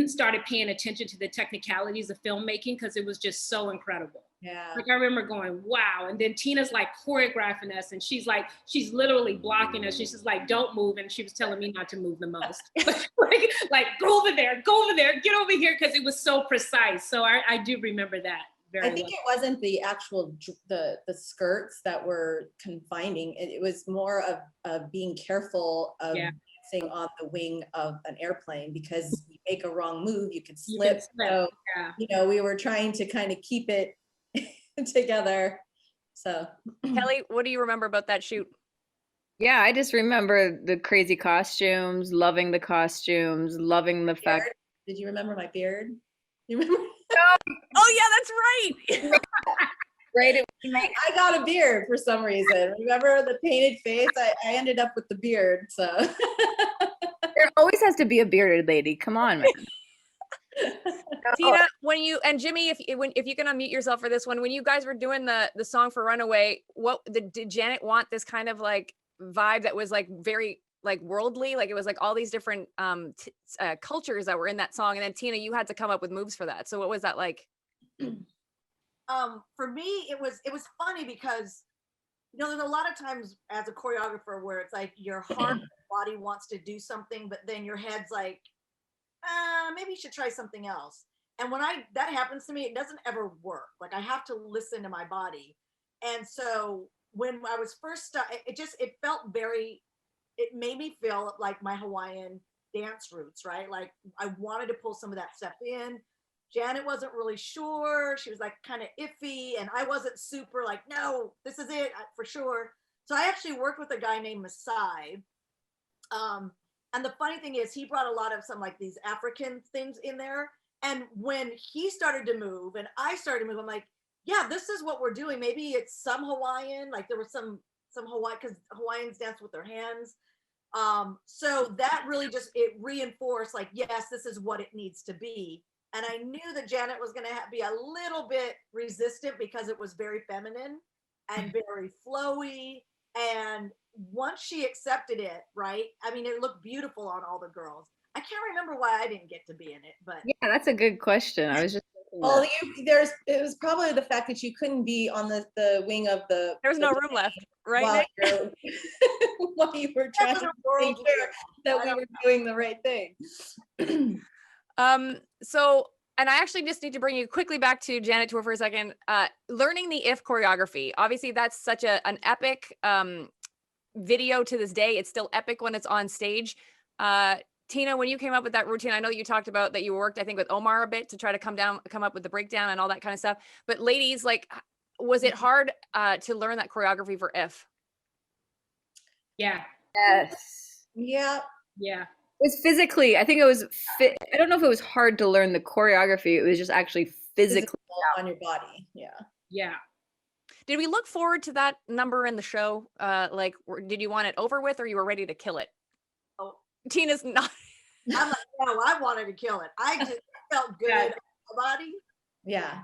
started paying attention to the technicalities of filmmaking, because it was just so incredible. Yeah. Like I remember going, wow. And then Tina's like choreographing us, and she's literally blocking us. She's just like, don't move. And she was telling me not to move the most. like go over there, get over here, because it was so precise. So I do remember that very I think well. it wasn't the actual the skirts that were confining. It was more of being careful of dancing on the wing of an airplane, because you make a wrong move, you could slip. So we were trying to kind of keep it together. So Kelly, what do you remember about that shoot? Yeah, I just remember the crazy costumes, loving the costumes, loving the fact. Did you remember my beard? You remember? Oh yeah, that's right. Right. I got a beard for some reason. Remember the painted face? I ended up with the beard. So There always has to be a bearded lady. Come on, man. Tina, when you and Jimmy, if you can unmute yourself for this one, when you guys were doing the song for Runaway, did Janet want this kind of like vibe that was like very like worldly, like it was like all these different cultures that were in that song, and then Tina, you had to come up with moves for that. So what was that like? For me, it was funny because there's a lot of times as a choreographer where it's like your heart and body wants to do something, but then your head's like, maybe you should try something else. And when that happens to me, it doesn't ever work. Like I have to listen to my body. And so when I was first, it felt it made me feel like my Hawaiian dance roots, right? Like I wanted to pull some of that stuff in. Janet wasn't really sure. She was like kind of iffy. And I wasn't super like, no, this is it for sure. So I actually worked with a guy named Masai. And And the funny thing is, he brought a lot of some like these African things in there. And when he started to move and I started to move, I'm like, yeah, this is what we're doing. Maybe it's some Hawaiian, like there was some Hawaii, because Hawaiians dance with their hands. So that really just, it reinforced like, yes, this is what it needs to be. And I knew that Janet was going to be a little bit resistant because it was very feminine and very flowy. And once she accepted it, right? I mean, it looked beautiful on all the girls. I can't remember why I didn't get to be in it, but Yeah, that's a good question. I was just thinking Well, that. it was probably the fact that you couldn't be on the wing of the. There's no room left, right, while Nick? while you were trying to make sure that we were doing the right thing. So, and I actually just need to bring you quickly back to Janet Tour for a second. Learning the If choreography. Obviously, that's such an epic video to this day. It's still epic when it's on stage. Tina, when you came up with that routine, I know you talked about that you worked, I think, with Omar a bit to try to come up with the breakdown and all that kind of stuff. But ladies, like, was it hard to learn that choreography for If? Yeah. Yes. Yeah. Yeah. It was physically, I think it was I don't know if it was hard to learn the choreography. It was just actually physically on your body. Yeah. Yeah. Did we look forward to that number in the show? Like, did you want it over with, or you were ready to kill it? Oh, Tina's not. I'm like, no, I wanted to kill it. I just felt good on my body. Yeah.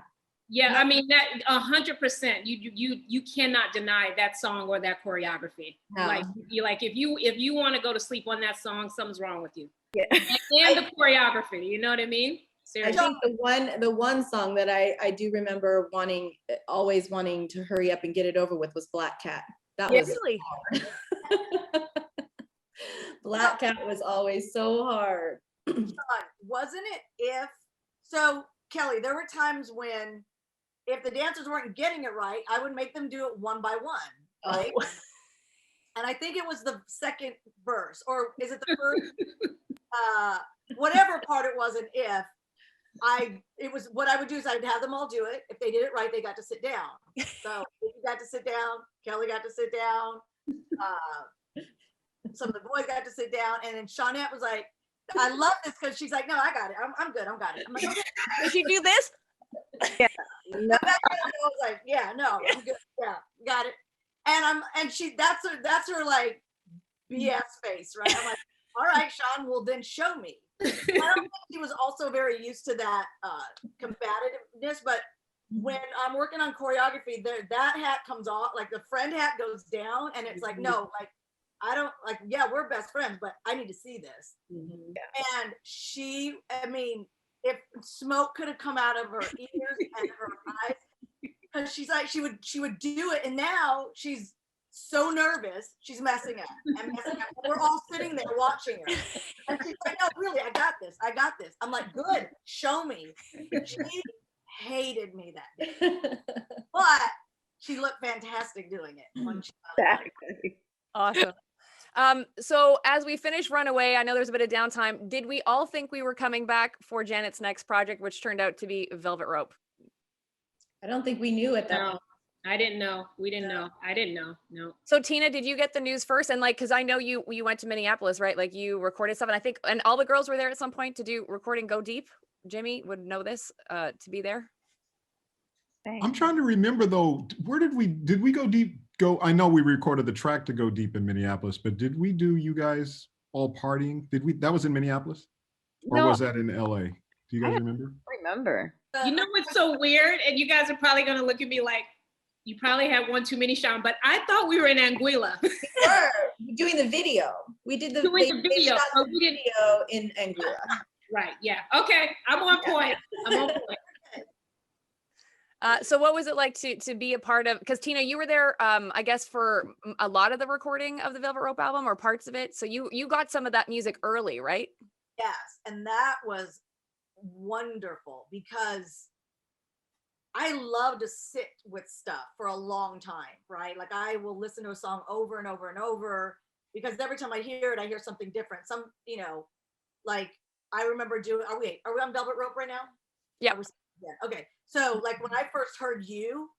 Yeah, I mean that 100%. You cannot deny that song or that choreography. No. Like if you want to go to sleep on that song, something's wrong with you. Yeah. And the choreography, you know what I mean? I Seriously. think the one song that I do remember always wanting to hurry up and get it over with was Black Cat. That was Really? hard. Black Cat was always so hard. Wasn't it if, so Kelly, there were times when if the dancers weren't getting it right, I would make them do it one by one, right? Oh. And I think it was the second verse, or is it the first? Whatever part it was in If, it was what I would do is I'd have them all do it. If they did it right, they got to sit down. So if you got to sit down, Kelly got to sit down. Some of the boys got to sit down, and then Shawnette was like, I love this because she's like, no, I got it. I'm good. I'm got it. I'm like, okay. Did she do this? Yeah. No. I was like, yeah, no, I'm good. Yeah, got it. And that's her like BS face, right? I'm like, all right, Sean, well then show me. I don't think she was also very used to that combativeness, but when I'm working on choreography, that hat comes off, like the friend hat goes down, and it's like, no, like I don't like, yeah, we're best friends, but I need to see this. Mm-hmm. And she, I mean, if smoke could have come out of her ears and her eyes, because she's like, she would do it, and now she's so nervous, she's messing up and messing up. We're all sitting there watching her, and she's like, "No, really, I got this. I got this." I'm like, "Good, show me." She hated me that day, but she looked fantastic doing it. When she Awesome. So as we finish Runaway, I know there's a bit of downtime. Did we all think we were coming back for Janet's next project, which turned out to be Velvet Rope? I don't think we knew at that No, point. I didn't know. We didn't know. I didn't know. No. So Tina, did you get the news first? And like, cause I know you went to Minneapolis, right? Like you recorded stuff, and I think, and all the girls were there at some point to do recording Go Deep. Jimmy would know this, to be there. I'm trying to remember though, where did we go deep? I know we recorded the track to Go Deep in Minneapolis, but did we do you guys all partying? That was in Minneapolis? Or No. was that in LA? Do you guys remember? Remember. You know what's so weird? And you guys are probably going to look at me like, you probably had one too many, Sean, but I thought we were in Anguilla. We were doing the video. We did the video. Oh, we did video in Anguilla. Right. Yeah. Okay. I'm on point. I'm on point. So what was it like to be a part of, because Tina, you were there, I guess, for a lot of the recording of the Velvet Rope album or parts of it. So you got some of that music early, right? Yes, and that was wonderful because I love to sit with stuff for a long time, right? Like I will listen to a song over and over and over because every time I hear it, I hear something different. Some, like I remember doing, are we on Velvet Rope right now? Yeah. Yeah. Okay. So like when I first heard You,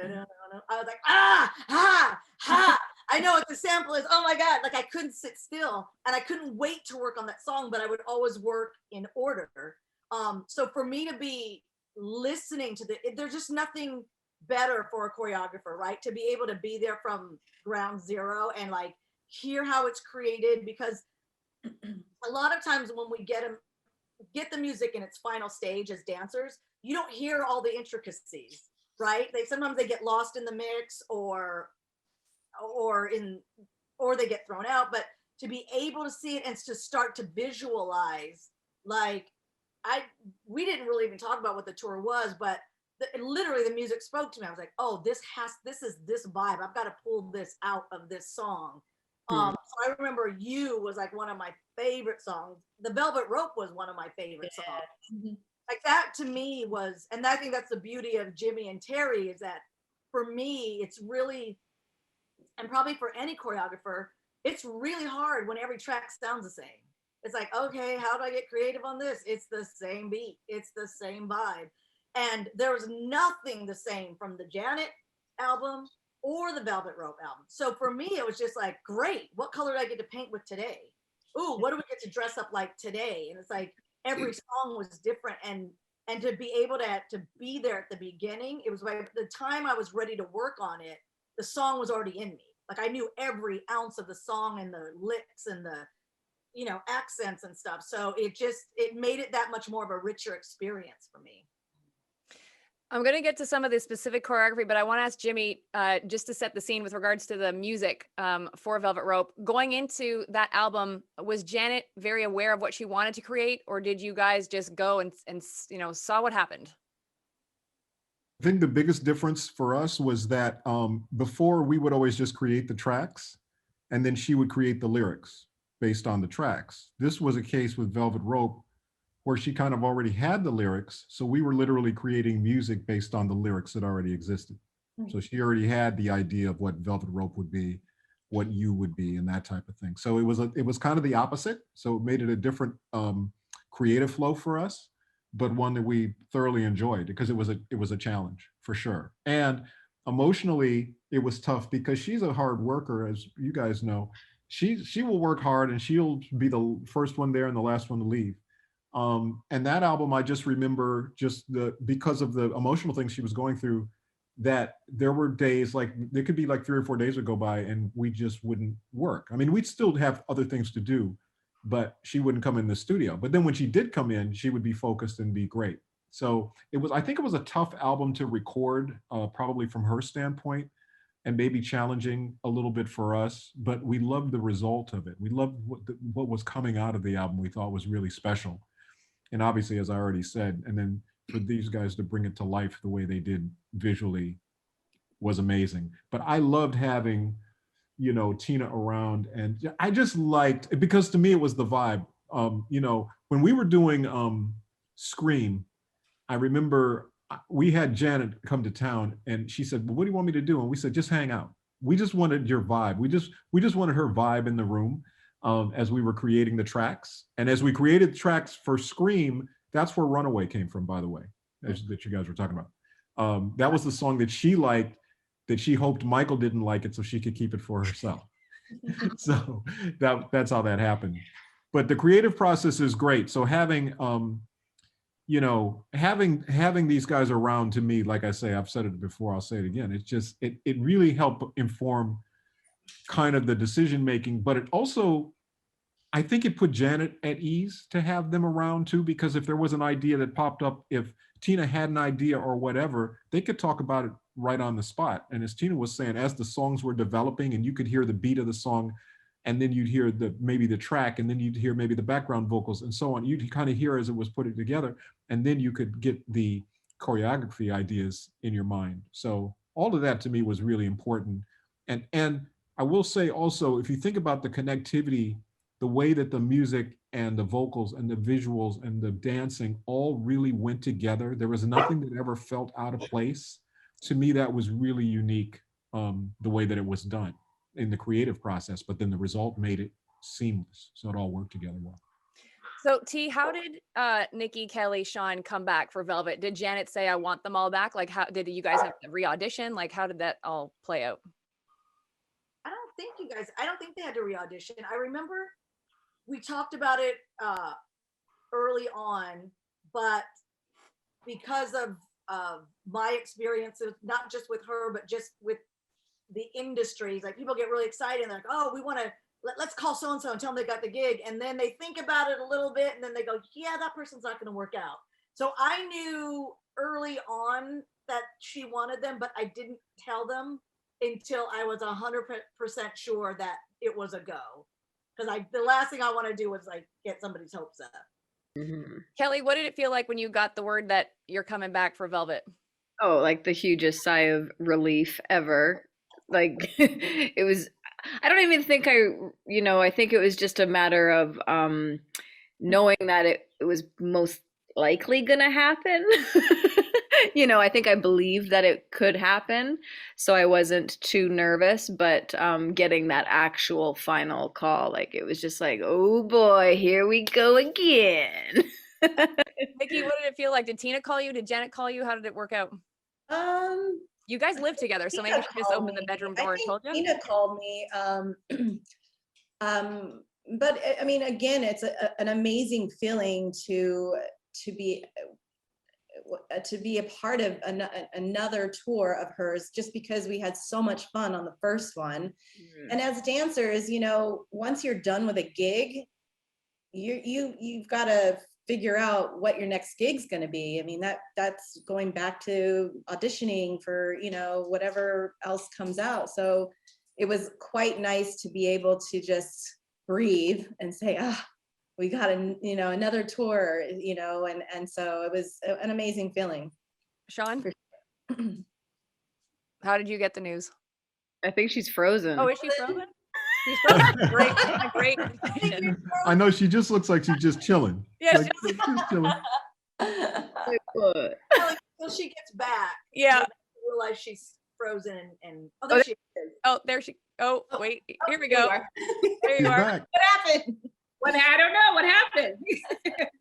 I was like, ah, ha, ha. I know what the sample is. Oh my God, like I couldn't sit still and I couldn't wait to work on that song, but I would always work in order. So for me to be listening to there's just nothing better for a choreographer, right? To be able to be there from ground zero and like hear how it's created, because a lot of times when we get the music in its final stage as dancers, you don't hear all the intricacies, right? Sometimes they get lost in the mix or they get thrown out. But to be able to see it and to start to visualize, like we didn't really even talk about what the tour was, but literally the music spoke to me. I was like, oh, this is this vibe. I've got to pull this out of this song. So I remember You was like one of my favorite songs. The Velvet Rope was one of my favorite songs. Like that to me was, and I think that's the beauty of Jimmy and Terry, is that for me, it's really, and probably for any choreographer, it's really hard when every track sounds the same. It's like, okay, how do I get creative on this? It's the same beat. It's the same vibe. And there was nothing the same from the Janet album or the Velvet Rope album. So for me, it was just like, great. What color do I get to paint with today? Ooh, what do we get to dress up like today? And it's like, every song was different. And to be able to be there at the beginning, it was like the time I was ready to work on it, the song was already in me. Like I knew every ounce of the song and the licks and the, accents and stuff. So it made it that much more of a richer experience for me. I'm going to get to some of the specific choreography, but I want to ask Jimmy, just to set the scene with regards to the music for Velvet Rope. Going into that album, was Janet very aware of what she wanted to create, or did you guys just go and saw what happened? I think the biggest difference for us was that before we would always just create the tracks and then she would create the lyrics based on the tracks. This was a case with Velvet Rope where she kind of already had the lyrics. So we were literally creating music based on the lyrics that already existed. So she already had the idea of what Velvet Rope would be, what You would be, and that type of thing. So it was kind of the opposite. So it made it a different creative flow for us, but one that we thoroughly enjoyed because it was a challenge for sure. And emotionally, it was tough because she's a hard worker, as you guys know. She will work hard and she'll be the first one there and the last one to leave. And that album, I just remember because of the emotional things she was going through, that there were days, like there could be like 3 or 4 days would go by and we just wouldn't work. I mean, we'd still have other things to do, but she wouldn't come in the studio. But then when she did come in, she would be focused and be great. So I think it was a tough album to record, probably from her standpoint, and maybe challenging a little bit for us, but we loved the result of it. We loved what was coming out of the album. We thought was really special. And obviously, as I already said, and then for these guys to bring it to life the way they did visually was amazing. But I loved having, Tina around, and I just liked, because to me it was the vibe. When we were doing Scream, I remember we had Janet come to town and she said, well, what do you want me to do? And we said, just hang out. We just wanted your vibe. We just wanted her vibe in the room. As we were creating the tracks. And as we created tracks for Scream, that's where Runaway came from, by the way, that you guys were talking about. That was the song that she liked, that she hoped Michael didn't like it so she could keep it for herself. So that's how that happened. But the creative process is great. So having these guys around, to me, like I say, I've said it before, I'll say it again, it really helped inform kind of the decision making, but it also, I think it put Janet at ease to have them around too, because if there was an idea that popped up, if Tina had an idea or whatever, they could talk about it right on the spot. And as Tina was saying, as the songs were developing and you could hear the beat of the song, and then you'd hear maybe the track, and then you'd hear maybe the background vocals and so on, you'd kind of hear as it was putting together, and then you could get the choreography ideas in your mind. So all of that to me was really important. And I will say also, if you think about the connectivity, the way that the music and the vocals and the visuals and the dancing all really went together, there was nothing that ever felt out of place. To me, that was really unique, the way that it was done in the creative process, but then the result made it seamless. So it all worked together well. So T, how did Nikki, Kelly, Sean come back for Velvet? Did Janet say, I want them all back? Like, how did you guys have to re-audition? Like, how did that all play out? think you guys, I don't think they had to re-audition. I remember we talked about it early on, but because of my experiences, not just with her, but just with the industries, like people get really excited and they're like, oh, we want to, let's call so-and-so and tell them they got the gig. And then they think about it a little bit and then they go, yeah, that person's not going to work out. So I knew early on that she wanted them, but I didn't tell them until I was 100% sure that it was a go. Because the last thing I want to do was like get somebody's hopes up. Mm-hmm. Kelly, what did it feel like when you got the word that you're coming back for Velvet? Oh, like the hugest sigh of relief ever. Like it was, I don't even think I think it was just a matter of knowing that it was most likely gonna happen. I think I believed that it could happen, so I wasn't too nervous, but getting that actual final call, like it was just like, oh boy, here we go again. Nikki, what did it feel like? Did Tina call you? Did Janet call you? How did it work out? You guys live together, so maybe Tina she just called opened the me. bedroom I door and think told you. Tina called me. But I mean, again, it's an amazing feeling to be a part of another tour of hers, just because we had so much fun on the first one. And as dancers, once you're done with a gig, you've got to figure out what your next gig's going to be. I mean, that's going back to auditioning for whatever else comes out. So it was quite nice to be able to just breathe and say, we got another tour, and so it was an amazing feeling. Sean, how did you get the news? I think she's frozen. Oh, is she frozen? She's frozen. Great, great. I know she just looks like she's just chilling. Yeah, Like, she's chilling. Until she gets back, yeah. Realize she's frozen and there she is. Oh, there she. Oh, wait. Here we There go. you are. There She's you are. back. What happened? I don't know what happened.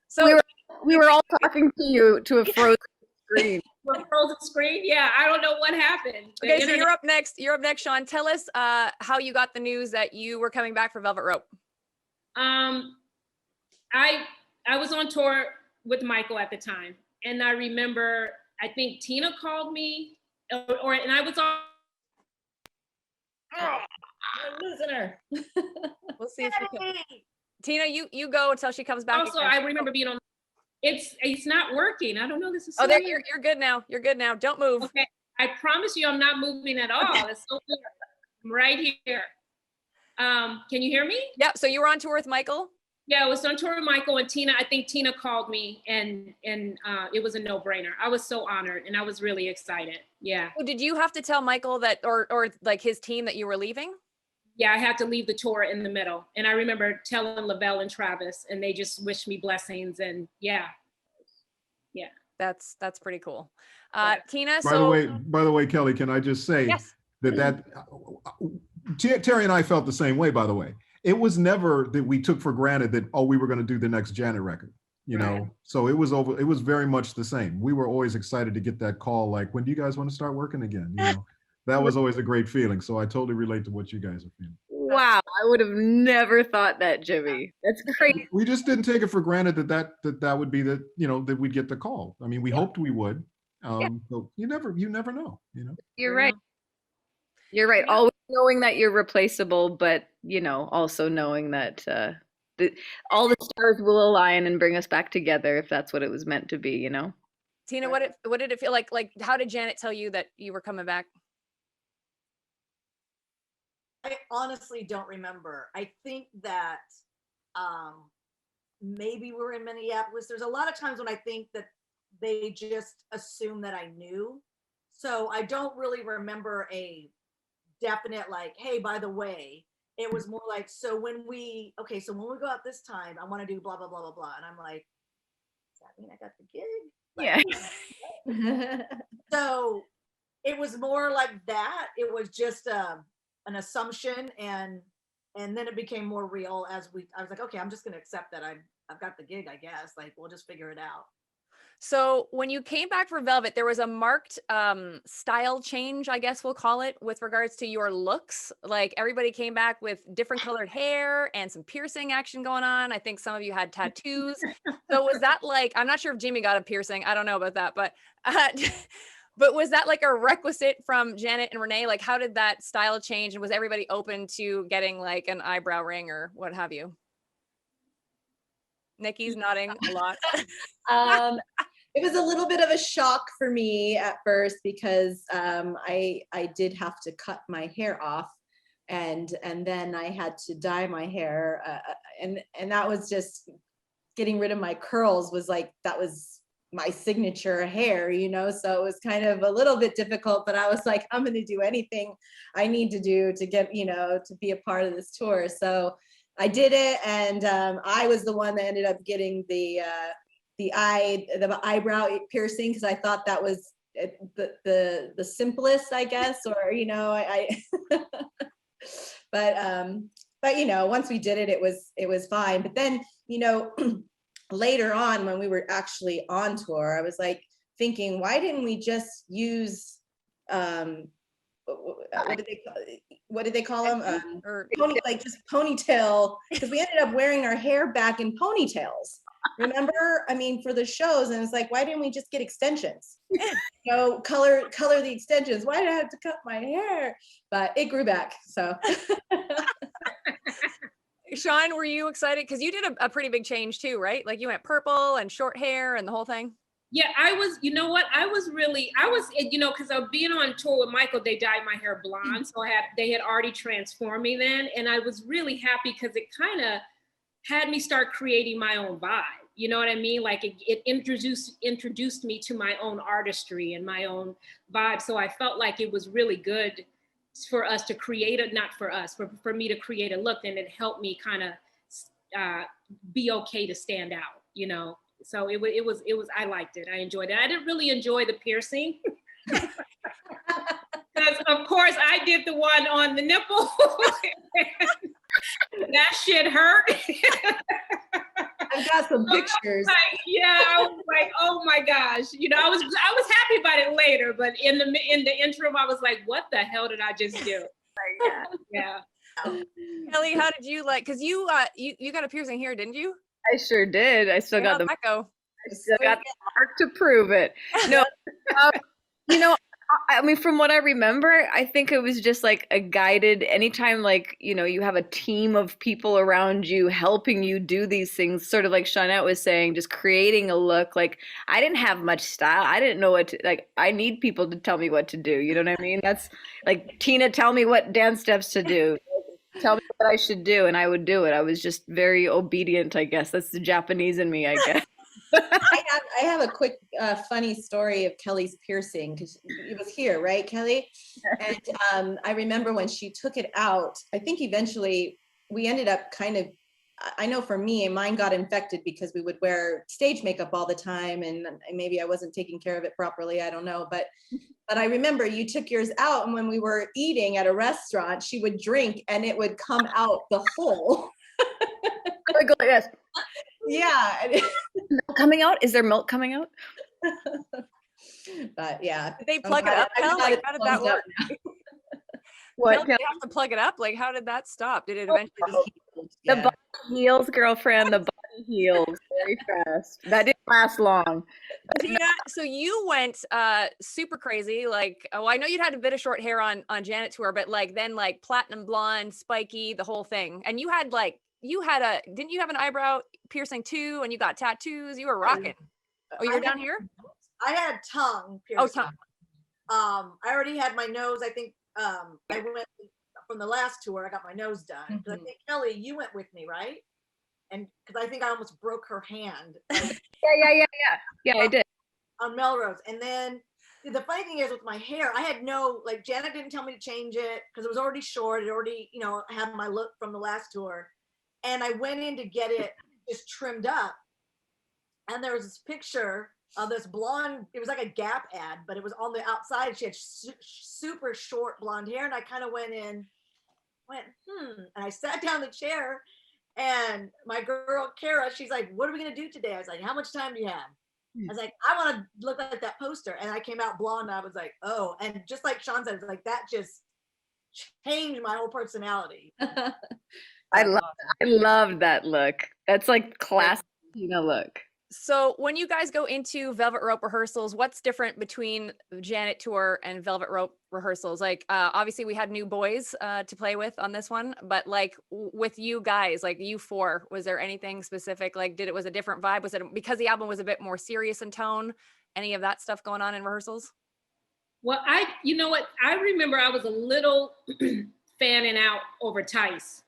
So We were all talking to you to a frozen screen. The frozen screen. Yeah, I don't know what happened. The okay, so internet- you're up next. You're up next, Sean. Tell us how you got the news that you were coming back for Velvet Rope. I was on tour with Michael at the time, and I remember I think Tina called me, and I was on. I'm losing her. We'll see if she can. Tina, you go until she comes back. Also, again. I remember being on. It's not working. I don't know. This is. Oh, So there weird. you're good now. You're good now. Don't move. Okay, I promise you, I'm not moving at all. It's so weird. I'm right here. Can you hear me? Yeah. So you were on tour with Michael. Yeah, I was on tour with Michael and Tina. I think Tina called me, and it was a no-brainer. I was so honored, and I was really excited. Yeah. So did you have to tell Michael that, or like his team, that you were leaving? Yeah, I had to leave the tour in the middle, and I remember telling Lavelle and Travis, and they just wished me blessings. And yeah. That's pretty cool. Yeah. Tina. By the way, Kelly, can I just say Yes. that Terry and I felt the same way. By the way, it was never that we took for granted that we were going to do the next Janet record. Right. So it was over. It was very much the same. We were always excited to get that call, like, when do you guys want to start working again? That was always a great feeling. So I totally relate to what you guys are feeling. Wow, I would have never thought that, Jimmy. That's crazy. We just didn't take it for granted that would be that we'd get the call. I mean, we hoped we would. But you never know. You're right. You're right. Always knowing that you're replaceable, but also knowing that all the stars will align and bring us back together if that's what it was meant to be. Tina, what did it feel like? Like, how did Janet tell you that you were coming back? I honestly don't remember. I think that maybe we're in Minneapolis. There's a lot of times when I think that they just assume that I knew. So I don't really remember a definite like, hey, by the way. It was more like, so when we go out this time, I want to do blah, blah, blah, blah, blah. And I'm like, does that mean I got the gig? Yeah. So it was more like that. It was just an assumption, and then it became more real I was like, okay, I'm just gonna accept that I've got the gig, I guess. Like, we'll just figure it out. So when you came back for Velvet, there was a marked style change, I guess we'll call it, with regards to your looks. Like everybody came back with different colored hair and some piercing action going on. I think some of you had tattoos. So was that like, I'm not sure if Jimmy got a piercing. I don't know about that, but but was that like a requisite from Janet and Renee? Like how did that style change, and was everybody open to getting like an eyebrow ring or what have you? Nikki's nodding a lot. It was a little bit of a shock for me at first because I did have to cut my hair off, and then I had to dye my hair, and that was just getting rid of my curls was like, that was my signature hair, you know, so it was kind of a little bit difficult, but I was like, I'm going to do anything I need to do to get, you know, to be a part of this tour. So I did it, and I was the one that ended up getting the eyebrow piercing because I thought that was the simplest, I guess, or you know, but you know, once we did it, it was fine. But then, you know, later on when we were actually on tour, I was like thinking, why didn't we just use what did they call them? Like just ponytail, because we ended up wearing our hair back in ponytails. Remember? I mean, for the shows, and it's like, why didn't we just get extensions? You know, color the extensions. Why did I have to cut my hair? But it grew back, so. Sean, were you excited? Because you did a pretty big change too, right? Like you went purple and short hair and the whole thing. Yeah, I was, you know what? I was, you know, because I was being on tour with Michael, they dyed my hair blonde. So they had already transformed me then. And I was really happy because it kind of had me start creating my own vibe. You know what I mean? Like it introduced me to my own artistry and my own vibe. So I felt like it was really good for us to create for me to create a look, and it helped me kind of be okay to stand out, you know? So it was, I liked it. I enjoyed it. I didn't really enjoy the piercing. Because of course I did the one on the nipple. That shit hurt. I've got some pictures. I was like, oh my gosh. You know, I was happy about it later, but in the interim, I was like, what the hell did I just do? Yeah. Kelly, how did you like, because you got a piercing here, didn't you? I sure did. I still got How'd that go? I still got the mark to prove it. No, you know, I mean, from what I remember, I think it was just like a guided, anytime like, you know, you have a team of people around you helping you do these things, sort of like Shawnette was saying, just creating a look. Like I didn't have much style. I didn't know what to, like, I need people to tell me what to do. You know what I mean? That's like, Tina, tell me what dance steps to do. Tell me what I should do, and I would do it. I was just very obedient, I guess. That's the Japanese in me, I guess. I have a quick funny story of Kelly's piercing, because it was here, right, Kelly? And I remember when she took it out, I think eventually we ended up kind of, I know for me, mine got infected because we would wear stage makeup all the time, and maybe I wasn't taking care of it properly, I don't know. But I remember you took yours out, and when we were eating at a restaurant, she would drink and it would come out the hole. I would go like this. Yeah. Milk coming out? Is there milk coming out? But yeah. Did they plug it up? Like, how did that work? What? They have to plug it up? Like, how did that stop? Did it eventually just The body heals, girlfriend. The body heals very fast. That didn't last long. Tina, so you went super crazy. Like, oh, I know you'd had a bit of short hair on Janet tour, but like then like platinum blonde, spiky, the whole thing. And you had didn't you have an eyebrow piercing too? And you got tattoos. You were rocking. Oh, you were down here? I had tongue Oh, piercing. tongue. I already had my nose. I think I went from the last tour. I got my nose done. I think Kelly, you went with me, right? And because I think I almost broke her hand. Yeah, I did. On Melrose. And then the funny thing is with my hair, I had like Janet didn't tell me to change it because it was already short. It already, had my look from the last tour. And I went in to get it just trimmed up. And there was this picture of this blonde, it was like a Gap ad, but it was on the outside. She had super short blonde hair. And I kind of went, and I sat down in the chair, and my girl, Kara, she's like, what are we going to do today? I was like, how much time do you have? I was like, I want to look like that poster. And I came out blonde. And I was like, oh, and just like Sean said, it's like that just changed my whole personality. I love that look. That's like classic Tina look. So when you guys go into Velvet Rope rehearsals, what's different between Janet Tour and Velvet Rope rehearsals? Like, obviously we had new boys to play with on this one, but like with you guys, like you four, was there anything specific? Like, was a different vibe? Was it because the album was a bit more serious in tone? Any of that stuff going on in rehearsals? Well, you know what? I remember I was a little fanning out over Tice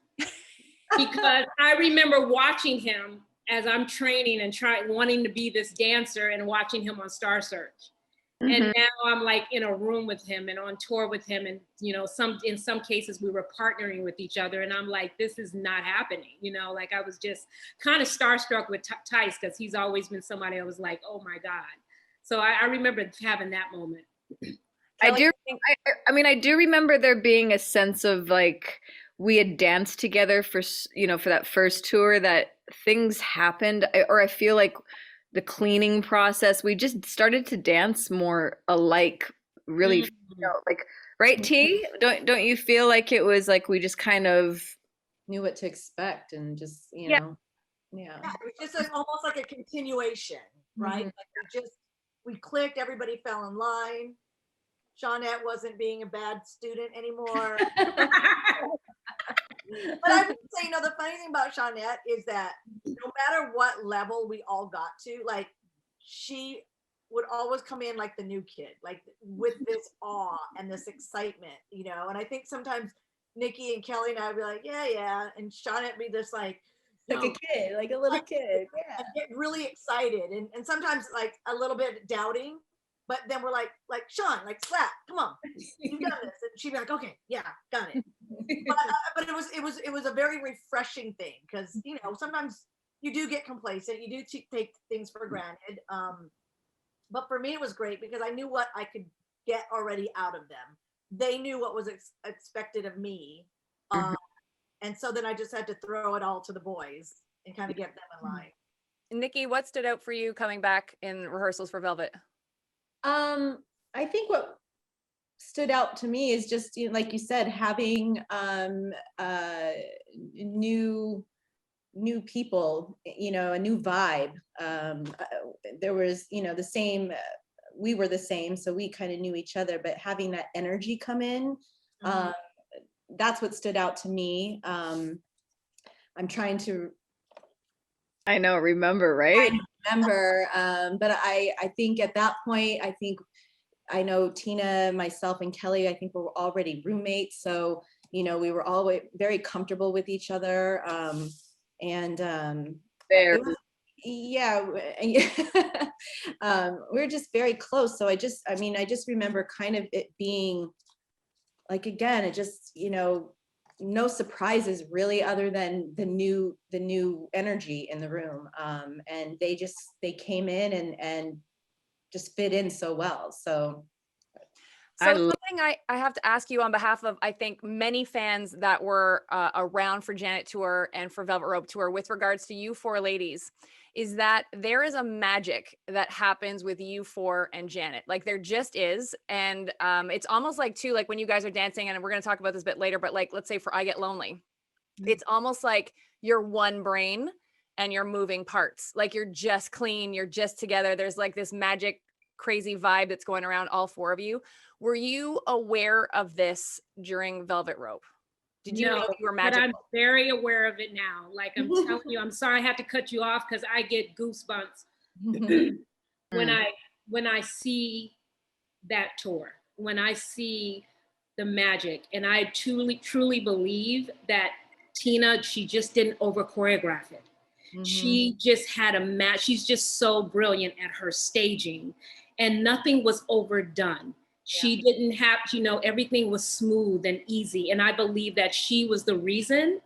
because I remember watching him as I'm training and wanting to be this dancer and watching him on Star Search. And now I'm like in a room with him and on tour with him. And, you know, in some cases we were partnering with each other. And I'm like, this is not happening. You know, like I was just kind of starstruck with Tice because he's always been somebody I was like, oh my God. So I remember having that moment. I do remember there being a sense of like, we had danced together for that first tour, that things happened, or I feel like the cleaning process, we just started to dance more alike, really, like, right, T? Don't you feel like it was like we just kind of knew what to expect and just, you know, yeah. It was just almost like a continuation, right? Like we clicked, everybody fell in line. Shawnette wasn't being a bad student anymore. But I would say, the funny thing about Shawnette is that no matter what level we all got to, like, she would always come in like the new kid, like with this awe and this excitement, and I think sometimes Nikki and Kelly and I would be like, yeah, and Shawnette be this like a kid, like a little kid, and get really excited and sometimes like a little bit doubting. But then we're like Sean, like slap, come on, you got this. And she'd be like, okay, yeah, got it. But it was a very refreshing thing because sometimes you do get complacent, you do take things for granted. But for me, it was great because I knew what I could get already out of them. They knew what was expected of me, and so then I just had to throw it all to the boys and kind of get them in line. Nikki, what stood out for you coming back in rehearsals for Velvet? I think what stood out to me is just, like you said, having new people, a new vibe. There was, the same, we were the same, so we kind of knew each other, but having that energy come in, that's what stood out to me. I'm trying to remember, right? But I think at that point, I know Tina, myself, and Kelly, I think we were already roommates. So, we were always very comfortable with each other. We we're just very close. So I just remember kind of it being like, again, it just, no surprises really, other than the new energy in the room. And they came in and just fit in so well. So something I have to ask you on behalf of, I think, many fans that were around for Janet Tour and for Velvet Rope Tour with regards to you four ladies, is that there is a magic that happens with you four and Janet. Like there just is. And it's almost like too, like when you guys are dancing, and we're going to talk about this a bit later, but like, let's say for I Get Lonely, it's almost like you're one brain and you're moving parts. Like you're just clean, you're just together. There's like this magic, crazy vibe that's going around all four of you. Were you aware of this during Velvet Rope? Did you know you were magical? But I'm very aware of it now. Like I'm telling you, I'm sorry I have to cut you off because I get goosebumps when I see that tour, when I see the magic. And I truly believe that Tina, she just didn't over choreograph it. She just had a match. She's just so brilliant at her staging, and nothing was overdone. She didn't have, everything was smooth and easy. And I believe that she was the reason,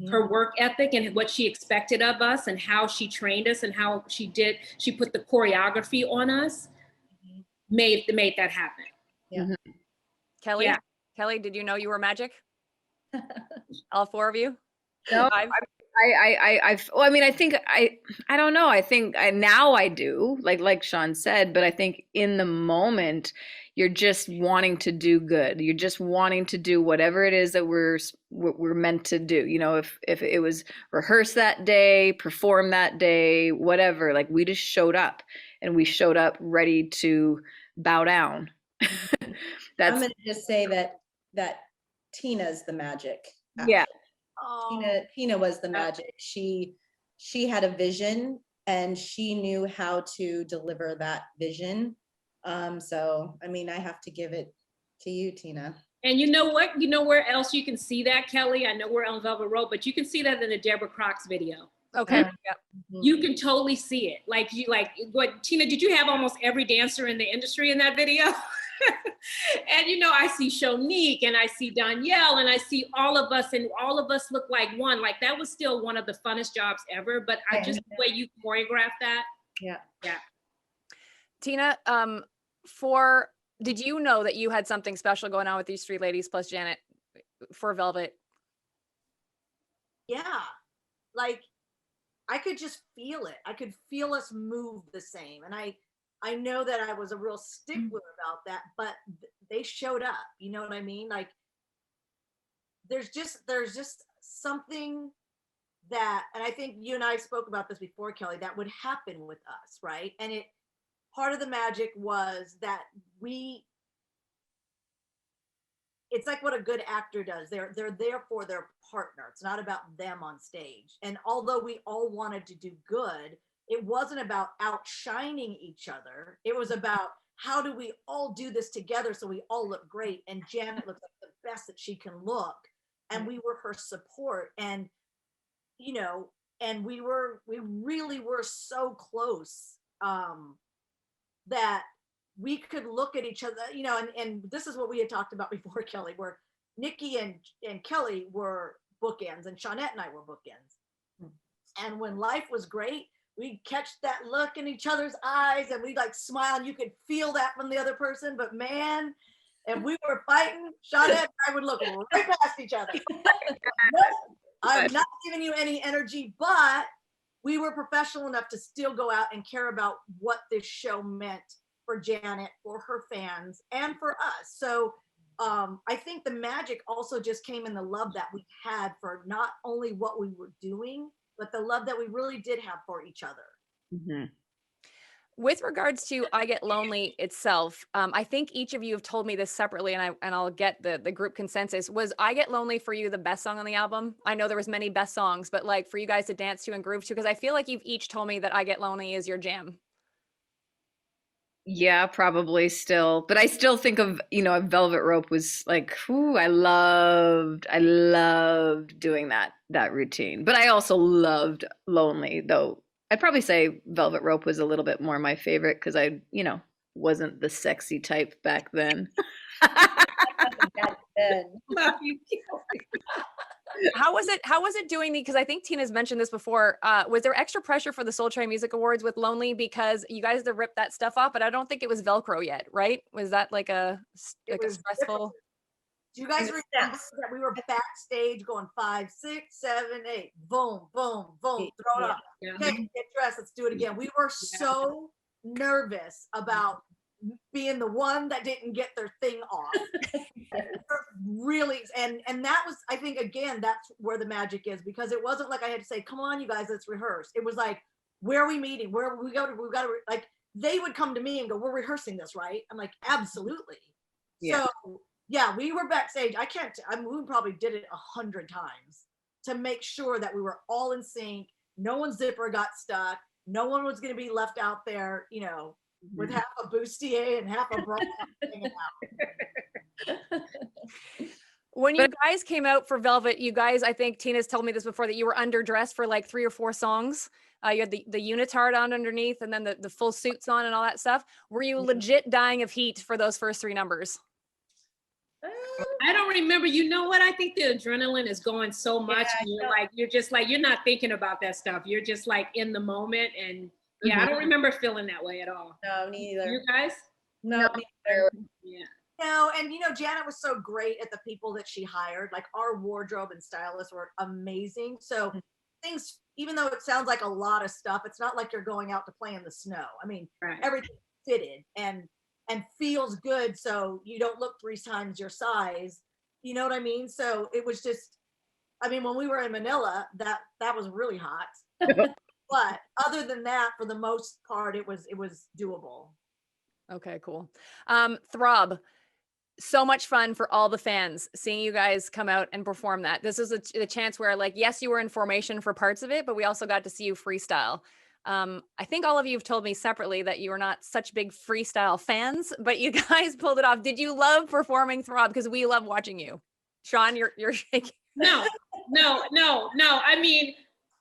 her work ethic and what she expected of us and how she trained us and how she put the choreography on us, made that happen. Yeah. Kelly? Yeah. Kelly, did you know you were magic? All four of you? No, well, I mean, I don't know. I think now I do, like Sean said, but I think in the moment, you're just wanting to do good. You're just wanting to do whatever it is that we're meant to do. You know, if it was rehearse that day, perform that day, whatever, like we just showed up and we showed up ready to bow down. I'm That's gonna just say that Tina's the magic. yeah. Oh, Tina was the magic. She had a vision and she knew how to deliver that vision. So I mean, I have to give it to you, Tina. And you know what? You know where else you can see that, Kelly? I know we're on Velvet Road, but you can see that in the Deborah Crocs video. Okay. Yep. You can totally see it. Like what, Tina, did you have almost every dancer in the industry in that video? And you know, I see Shonique and I see Danielle and I see all of us, and all of us look like one. Like that was still one of the funnest jobs ever, but I just, the way you choreographed that. Yeah. Yeah. Tina, did you know that you had something special going on with these three ladies plus Janet for Velvet? yeah. Like I could just feel it. I could feel us move the same. And I know that I was a real stickler about that, but they showed up. You know what I mean? Like there's just something that, and I think you and I spoke about this before, Kelly, that would happen with us, right? And part of the magic was that it's like what a good actor does. They're there for their partner. It's not about them on stage. And although we all wanted to do good, it wasn't about outshining each other. It was about how do we all do this together so we all look great. And Janet looks like the best that she can look. And we were her support. And, you know, and we really were so close that we could look at each other, you know, and this is what we had talked about before, Kelly, where Nikki and Kelly were bookends and Shawnette and I were bookends. And when life was great, we'd catch that look in each other's eyes and we'd like smile and you could feel that from the other person. But man, if we were fighting, Shawnette and I would look right past each other. Nope, I'm not giving you any energy, but we were professional enough to still go out and care about what this show meant for Janet, for her fans, and for us. So I think the magic also just came in the love that we had for not only what we were doing, but the love that we really did have for each other. Mm-hmm. With regards to I Get Lonely itself, I think each of you have told me this separately, and I'll get the group consensus. Was I Get Lonely for you the best song on the album? I know there was many best songs, but like for you guys to dance to and groove to, because I feel like you've each told me that I Get Lonely is your jam. Yeah, probably still. But I still think of, you know, Velvet Rope was like, whoo, I loved doing that routine. But I also loved Lonely, though. I'd probably say Velvet Rope was a little bit more my favorite because I, you know, wasn't the sexy type back then. Love you. How was it doing because I think Tina's mentioned this before. Was there extra pressure for the Soul Train Music Awards with Lonely because you guys had to rip that stuff off, but I don't think it was Velcro yet, right? Was that like a stressful? Do you guys remember that we were backstage going 5, 6, 7, 8, boom, boom, boom, throw it up. Yeah. Okay, get dressed, let's do it again. We were so nervous about being the one that didn't get their thing off. Really, and that was, I think, again, that's where the magic is, because it wasn't like I had to say, come on, you guys, let's rehearse. It was like, where are we meeting? Where we got to, like, they would come to me and go, we're rehearsing this, right? I'm like, absolutely. Yeah. So yeah, we were backstage. We probably did it 100 times to make sure that we were all in sync. No one's zipper got stuck. No one was going to be left out there, you know, with half a bustier and half a bra hanging out. When you guys came out for Velvet, you guys, I think Tina's told me this before, that you were underdressed for like 3 or 4 songs. You had the unitard on underneath and then the full suits on and all that stuff. Were you legit dying of heat for those first 3 numbers? I don't remember. You know what? I think the adrenaline is going so much. Yeah, you're just like, you're not thinking about that stuff. You're just like in the moment. And yeah, I don't remember feeling that way at all. No, neither. You guys? No, neither. Yeah. No, and you know, Janet was so great at the people that she hired. Like our wardrobe and stylists were amazing. So things, even though it sounds like a lot of stuff, it's not like you're going out to play in the snow. I mean, everything fitted and feels good, so you don't look 3 times your size. You know what I mean? So it was just, I mean, when we were in Manila, that was really hot. But other than that, for the most part, it was doable. Okay, cool. Throb, so much fun for all the fans seeing you guys come out and perform that. This is a chance where, like, yes, you were in formation for parts of it, but we also got to see you freestyle. I think all of you have told me separately that you are not such big freestyle fans, but you guys pulled it off. Did you love performing Throb? Because we love watching you. Sean, you're shaking. No. I mean,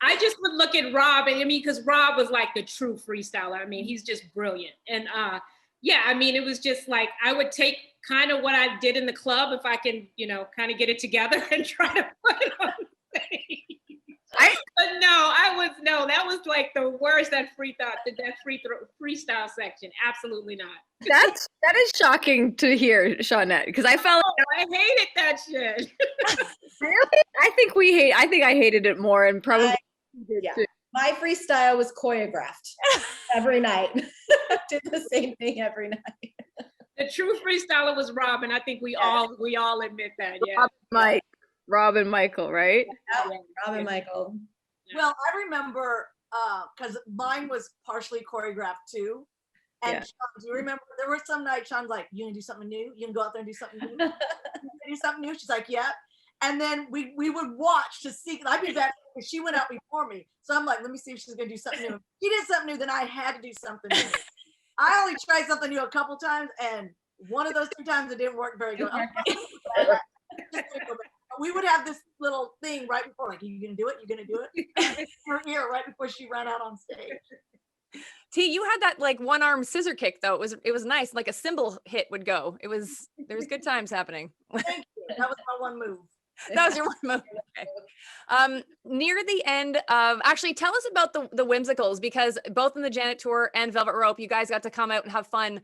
I just would look at Rob, and I mean, because Rob was like the true freestyler. I mean, he's just brilliant. And yeah, I mean, it was just like, I would take kind of what I did in the club, if I can, you know, kind of get it together and try to put it on stage. But that was like the worst, that freestyle section. Absolutely not. That is shocking to hear, Shawnette, because I felt I hated that shit. really. I think I hated it more, and probably My freestyle was choreographed every night. Did the same thing every night. The true freestyler was Rob, and I think we all admit that. Yeah. Rob and Michael, right? Yeah, Rob and Michael. Well, I remember because mine was partially choreographed too. And Sean, do you remember there were some nights Sean's like, "You gonna do something new? You gonna go out there and do something new? You gonna do something new?" She's like, "Yeah." And then we would watch to see. I'd be back because she went out before me, so I'm like, "Let me see if she's gonna do something new." She did something new, then I had to do something new. I only tried something new a couple times, and one of those 2 times it didn't work very good. We would have this little thing right before, like, "Are you gonna do it? You gonna do it?" Her ear right before she ran out on stage. T, you had that like one arm scissor kick though. It was nice. Like a cymbal hit would go. There was good times happening. Thank you. That was my one move. That was your one move. Okay. Near the end of, actually, tell us about the whimsicals, because both in the Janet tour and Velvet Rope, you guys got to come out and have fun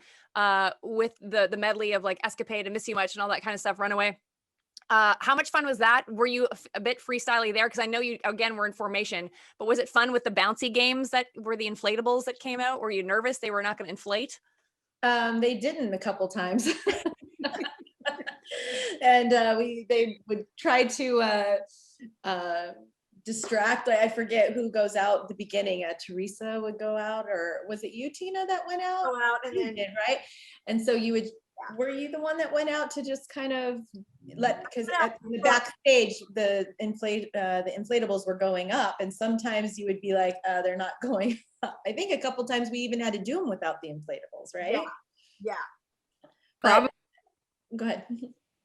with the medley of like Escapade and Miss You Much and all that kind of stuff. Runaway. How much fun was that? Were you a bit freestyly there? Because I know you, again, were in formation, but was it fun with the bouncy games that were the inflatables that came out? Were you nervous they were not going to inflate? They didn't a couple times. And they would try to distract. I forget who goes out at the beginning. Teresa would go out, or was it you, Tina, that went out? Go out and then did, right? And so you would. Were you the one that went out to just kind of because at the backstage the inflatables were going up, and sometimes you would be like, they're not going up. I think a couple times we even had to do them without the inflatables, right? Yeah. Probably. Go ahead.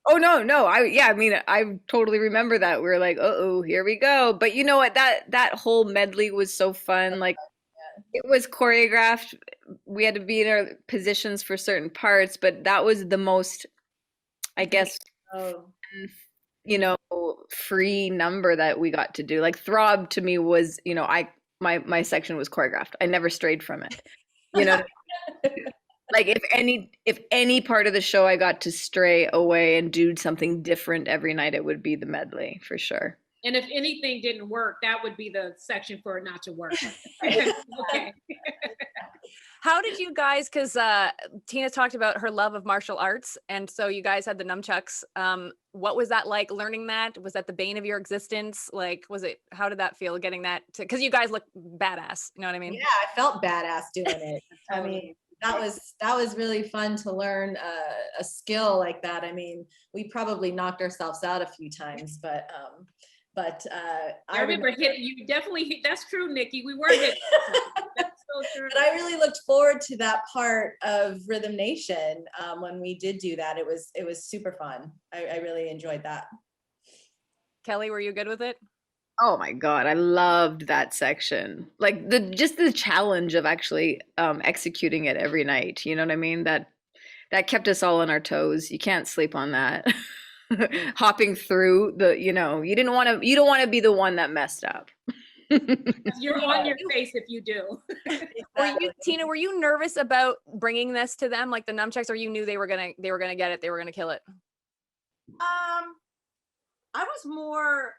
Oh no. I totally remember that. We were like, here we go. But you know what? That whole medley was so fun. Like, it was choreographed. We had to be in our positions for certain parts, but that was the most, I guess, free number that we got to do. Like Throb to me was, my section was choreographed. I never strayed from it. You know, like if any part of the show I got to stray away and do something different every night, it would be the medley for sure. And if anything didn't work, that would be the section for it not to work. Okay. How did you guys, because Tina talked about her love of martial arts, and so you guys had the nunchucks. What was that like, learning that? Was that the bane of your existence? Like, how did that feel, getting that because you guys look badass, you know what I mean? Yeah, I felt badass doing it. I mean, that was really fun to learn a skill like that. I mean, we probably knocked ourselves out a few times, but I remember hitting you. Definitely hit. That's true, Nikki. We were hitting. That's so true. But I really looked forward to that part of Rhythm Nation when we did do that. It was super fun. I really enjoyed that. Kelly, were you good with it? Oh my God, I loved that section. Like the challenge of actually executing it every night. You know what I mean? That kept us all on our toes. You can't sleep on that. Hopping through you don't want to be the one that messed up. You're on your face if you do. Tina, were you nervous about bringing this to them, like the nunchucks, or you knew they were gonna get it, they were gonna kill it? I was more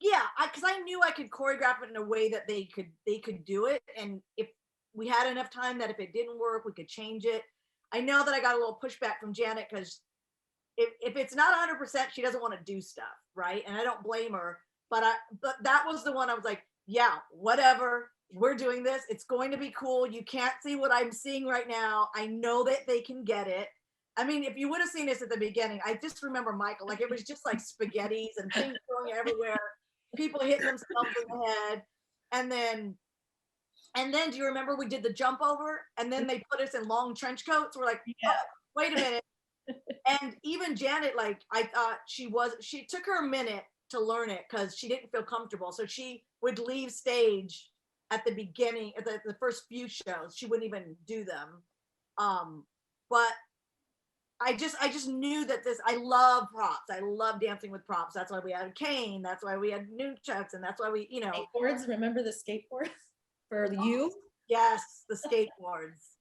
yeah, because I knew I could choreograph it in a way that they could do it, and if we had enough time that if it didn't work, we could change it. I know that I got a little pushback from Janet because if it's not 100%, she doesn't want to do stuff, right? And I don't blame her, but that was the one I was like, yeah, whatever, we're doing this. It's going to be cool. You can't see what I'm seeing right now. I know that they can get it. I mean, if you would have seen this at the beginning, I just remember Michael, like it was just like spaghettis and things going everywhere, people hitting themselves in the head. And then do you remember we did the jump over and then they put us in long trench coats? We're like, oh, wait a minute. And even Janet, like I thought she took her a minute to learn it because she didn't feel comfortable. So she would leave stage at the beginning, at the first few shows. She wouldn't even do them. But I just knew that I love props. I love dancing with props. That's why we had Kane. That's why we had nunchucks. And that's why we, Skateboards, remember the skateboards for you? Yes, the skateboards.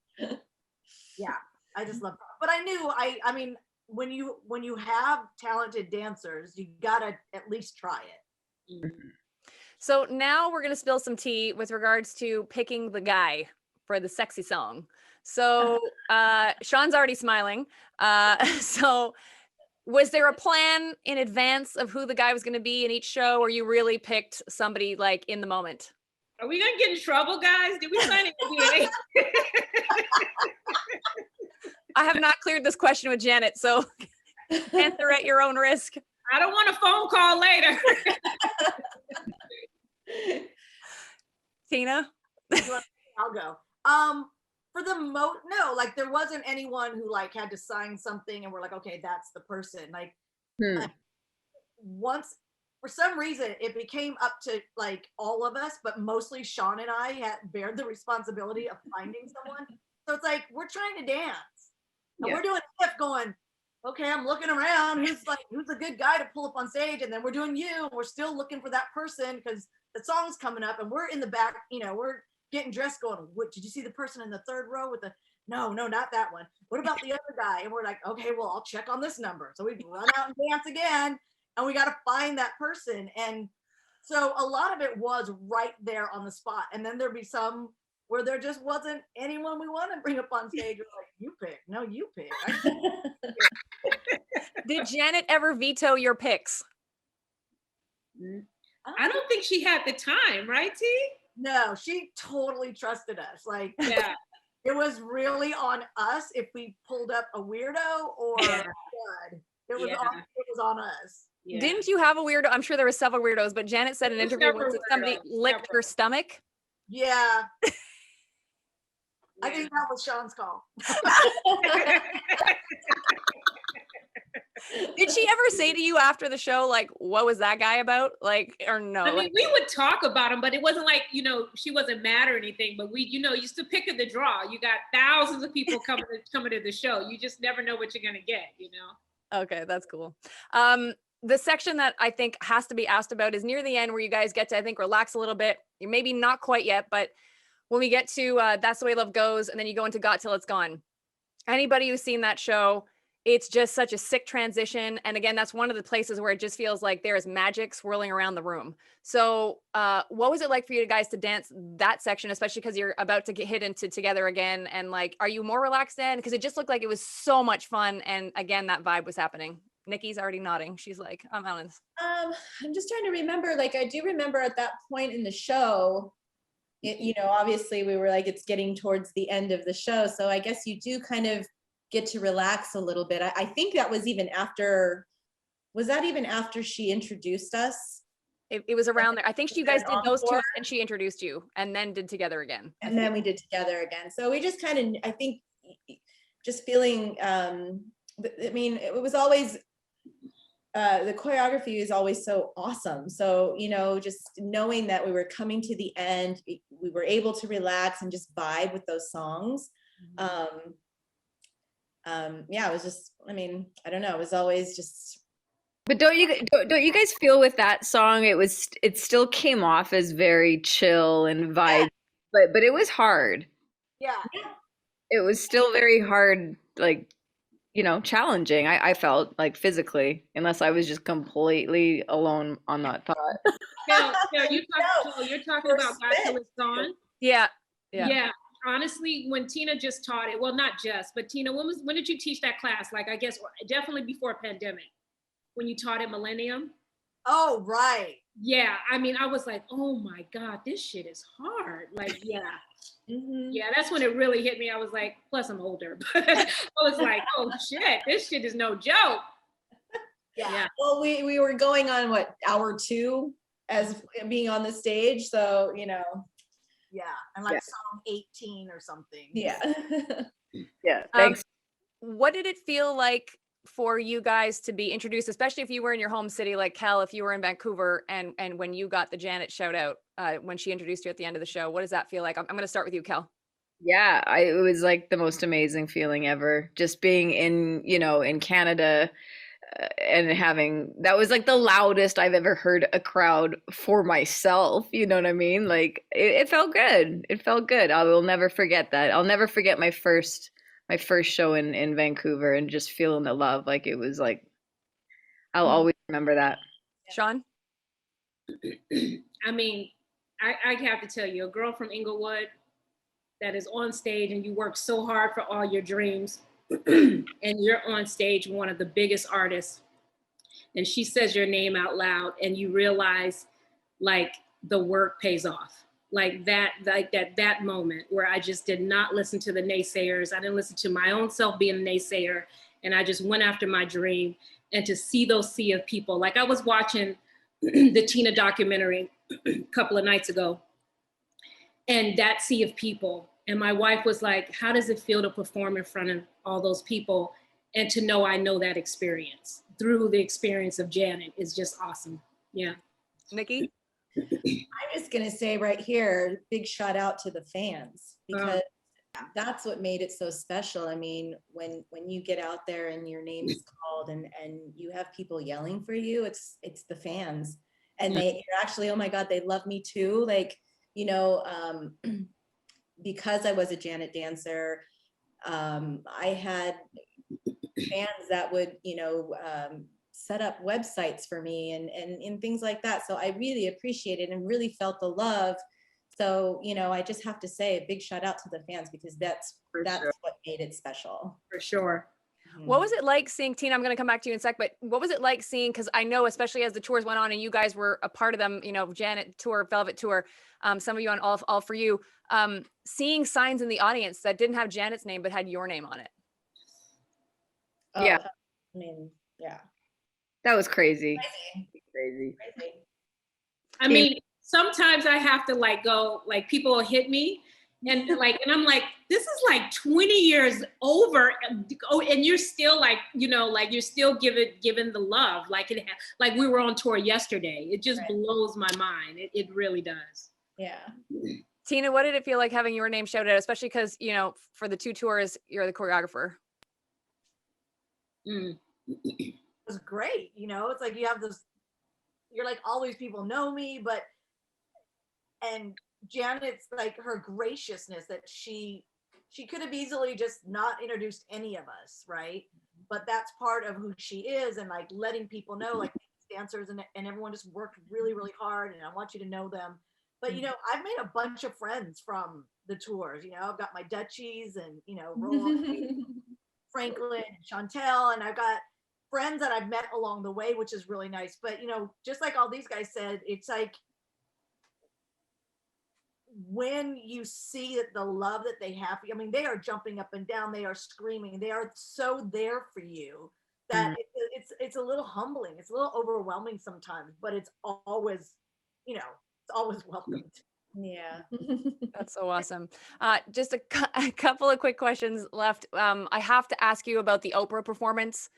Yeah, I just love props. But I knew, I mean, when you have talented dancers, you gotta at least try it. So now we're going to spill some tea with regards to picking the guy for the sexy song. So Sean's already smiling. So was there a plan in advance of who the guy was going to be in each show, or you really picked somebody like in the moment? Are we gonna get in trouble, guys? Did we sign it? I have not cleared this question with Janet, so answer at your own risk. I don't want a phone call later. Tina? I'll go. For the no, like there wasn't anyone who like had to sign something and we're like, okay, that's the person. Like once, for some reason, it became up to like all of us, but mostly Sean and I had bared the responsibility of finding someone. So it's like we're trying to dance. And we're doing if going, okay, I'm looking around. Who's a good guy to pull up on stage? And then we're doing you. And we're still looking for that person because the song's coming up and we're in the back, we're getting dressed going, what, did you see the person in the third row with the, no, not that one. What about the other guy? And we're like, okay, well, I'll check on this number. So we run out and dance again and we got to find that person. And so a lot of it was right there on the spot. And then there'd be some where there just wasn't anyone we want to bring up on stage. We're like, you pick. No, you pick. Did Janet ever veto your picks? I don't think she had the time, right, T? No, she totally trusted us. Like, yeah, it was really on us if we pulled up a weirdo or a stud. It was on us. Yeah. Didn't you have a weirdo? I'm sure there were several weirdos, but Janet said in an interview once that somebody licked her stomach. Yeah. I think that was Sean's call. Did she ever say to you after the show, like, what was that guy about? Like, or no? I mean, we would talk about him, but it wasn't like, she wasn't mad or anything, but we, used to pick of the draw. You got thousands of people coming to the show. You just never know what you're going to get, Okay, that's cool. The section that I think has to be asked about is near the end where you guys get to, I think, relax a little bit. You're maybe not quite yet, but when we get to That's the Way Love Goes, and then you go into Got Till It's Gone. Anybody who's seen that show, it's just such a sick transition. And again, that's one of the places where it just feels like there is magic swirling around the room. So what was it like for you guys to dance that section, especially because you're about to get hit into Together Again? And like, are you more relaxed then? Because it just looked like it was so much fun. And again, that vibe was happening. Nikki's already nodding. She's like, I'm out of this. I'm just trying to remember, like, I do remember at that point in the show, obviously we were like, it's getting towards the end of the show. So I guess you do kind of get to relax a little bit. I think that was even after, was that even after she introduced us? It was around there. I think you guys did those two and she introduced you and then did Together Again. And then we did Together Again. So we just kind of, I think, just feeling, it was always, the choreography is always so awesome. So, just knowing that we were coming to the end, we were able to relax and just vibe with those songs. It was just, I don't know, it was always just. But don't you guys feel with that song, it still came off as very chill and vibe, but it was hard. Yeah. It was still very hard, like, challenging. I felt like physically, unless I was just completely alone on that thought. thought. You're talking about God Till It's Gone? Yeah. Yeah. Honestly, when Tina just taught it, well, not just, but Tina, when did you teach that class? Like, I guess definitely before pandemic, when you taught at Millennium. Oh, right. Yeah. I mean, I was like, oh my God, this shit is hard. Like, yeah. Yeah, that's when it really hit me. I was like, plus I'm older, but I was like, oh shit, this shit is no joke. Yeah. Well, we were going on what, hour 2 as being on the stage, so you know. Yeah, and like song 18 or something. Yeah. Yeah, thanks. What did it feel like for you guys to be introduced, especially if you were in your home city, like Kel, if you were in Vancouver, and when you got the Janet shout out, when she introduced you at the end of the show? What does that feel like? I'm going to start with you, Kel. Yeah, it was like the most amazing feeling ever. Just being in, in Canada, and having, that was like the loudest I've ever heard a crowd for myself. You know what I mean? Like it felt good. It felt good. I will never forget that. I'll never forget my first show in Vancouver and just feeling the love. Like it was like, I'll always remember that. Sean? I mean, I have to tell you, a girl from Inglewood that is on stage and you work so hard for all your dreams and you're on stage with one of the biggest artists and she says your name out loud and you realize like the work pays off. Like that moment where I just did not listen to the naysayers. I didn't listen to my own self being a naysayer, and I just went after my dream. And to see those sea of people, like I was watching the Tina documentary a couple of nights ago, and that sea of people. And my wife was like, how does it feel to perform in front of all those people? And to know I know that experience through the experience of Janet is just awesome. Yeah. Nikki? I'm just gonna say right here, big shout out to the fans, because that's what made it so special. I mean, when you get out there and your name is called and you have people yelling for you, it's the fans, and you're actually, oh my God, they love me too. Like, because I was a Janet dancer, I had fans that would, set up websites for me and things like that. So I really appreciated and really felt the love. So, I just have to say a big shout out to the fans, because that's sure. what made it special. For sure. What was it like seeing, Tina, I'm going to come back to you in a sec, but what was it like seeing, because I know, especially as the tours went on and you guys were a part of them, Janet tour, Velvet tour, some of you on All For You, seeing signs in the audience that didn't have Janet's name, but had your name on it? Yeah. I mean, yeah. That was crazy. Crazy. I mean, sometimes I have to go, people will hit me and I'm like, this is like 20 years over. Oh, and you're still you're still giving the love. Like we were on tour yesterday. It just blows my mind. It really does. Yeah. Tina, what did it feel like having your name shouted out, especially because, for the 2 tours, you're the choreographer? It was great. It's like you have this, you're like, all these people know me, and Janet's like, her graciousness that she could have easily just not introduced any of us, right? But that's part of who she is, and like letting people know, like these dancers and everyone just worked really, really hard, and I want you to know them. But I've made a bunch of friends from the tours. I've got my Dutchies and Roy, Franklin, and Chantel, and I've got friends that I've met along the way, which is really nice. But just like all these guys said, it's like when you see the love that they have, I mean, they are jumping up and down, they are screaming, they are so there for you that it's a little humbling, it's a little overwhelming sometimes, but it's always, it's always welcomed. Yeah. That's so awesome. Just a couple of quick questions left. I have to ask you about the Oprah performance,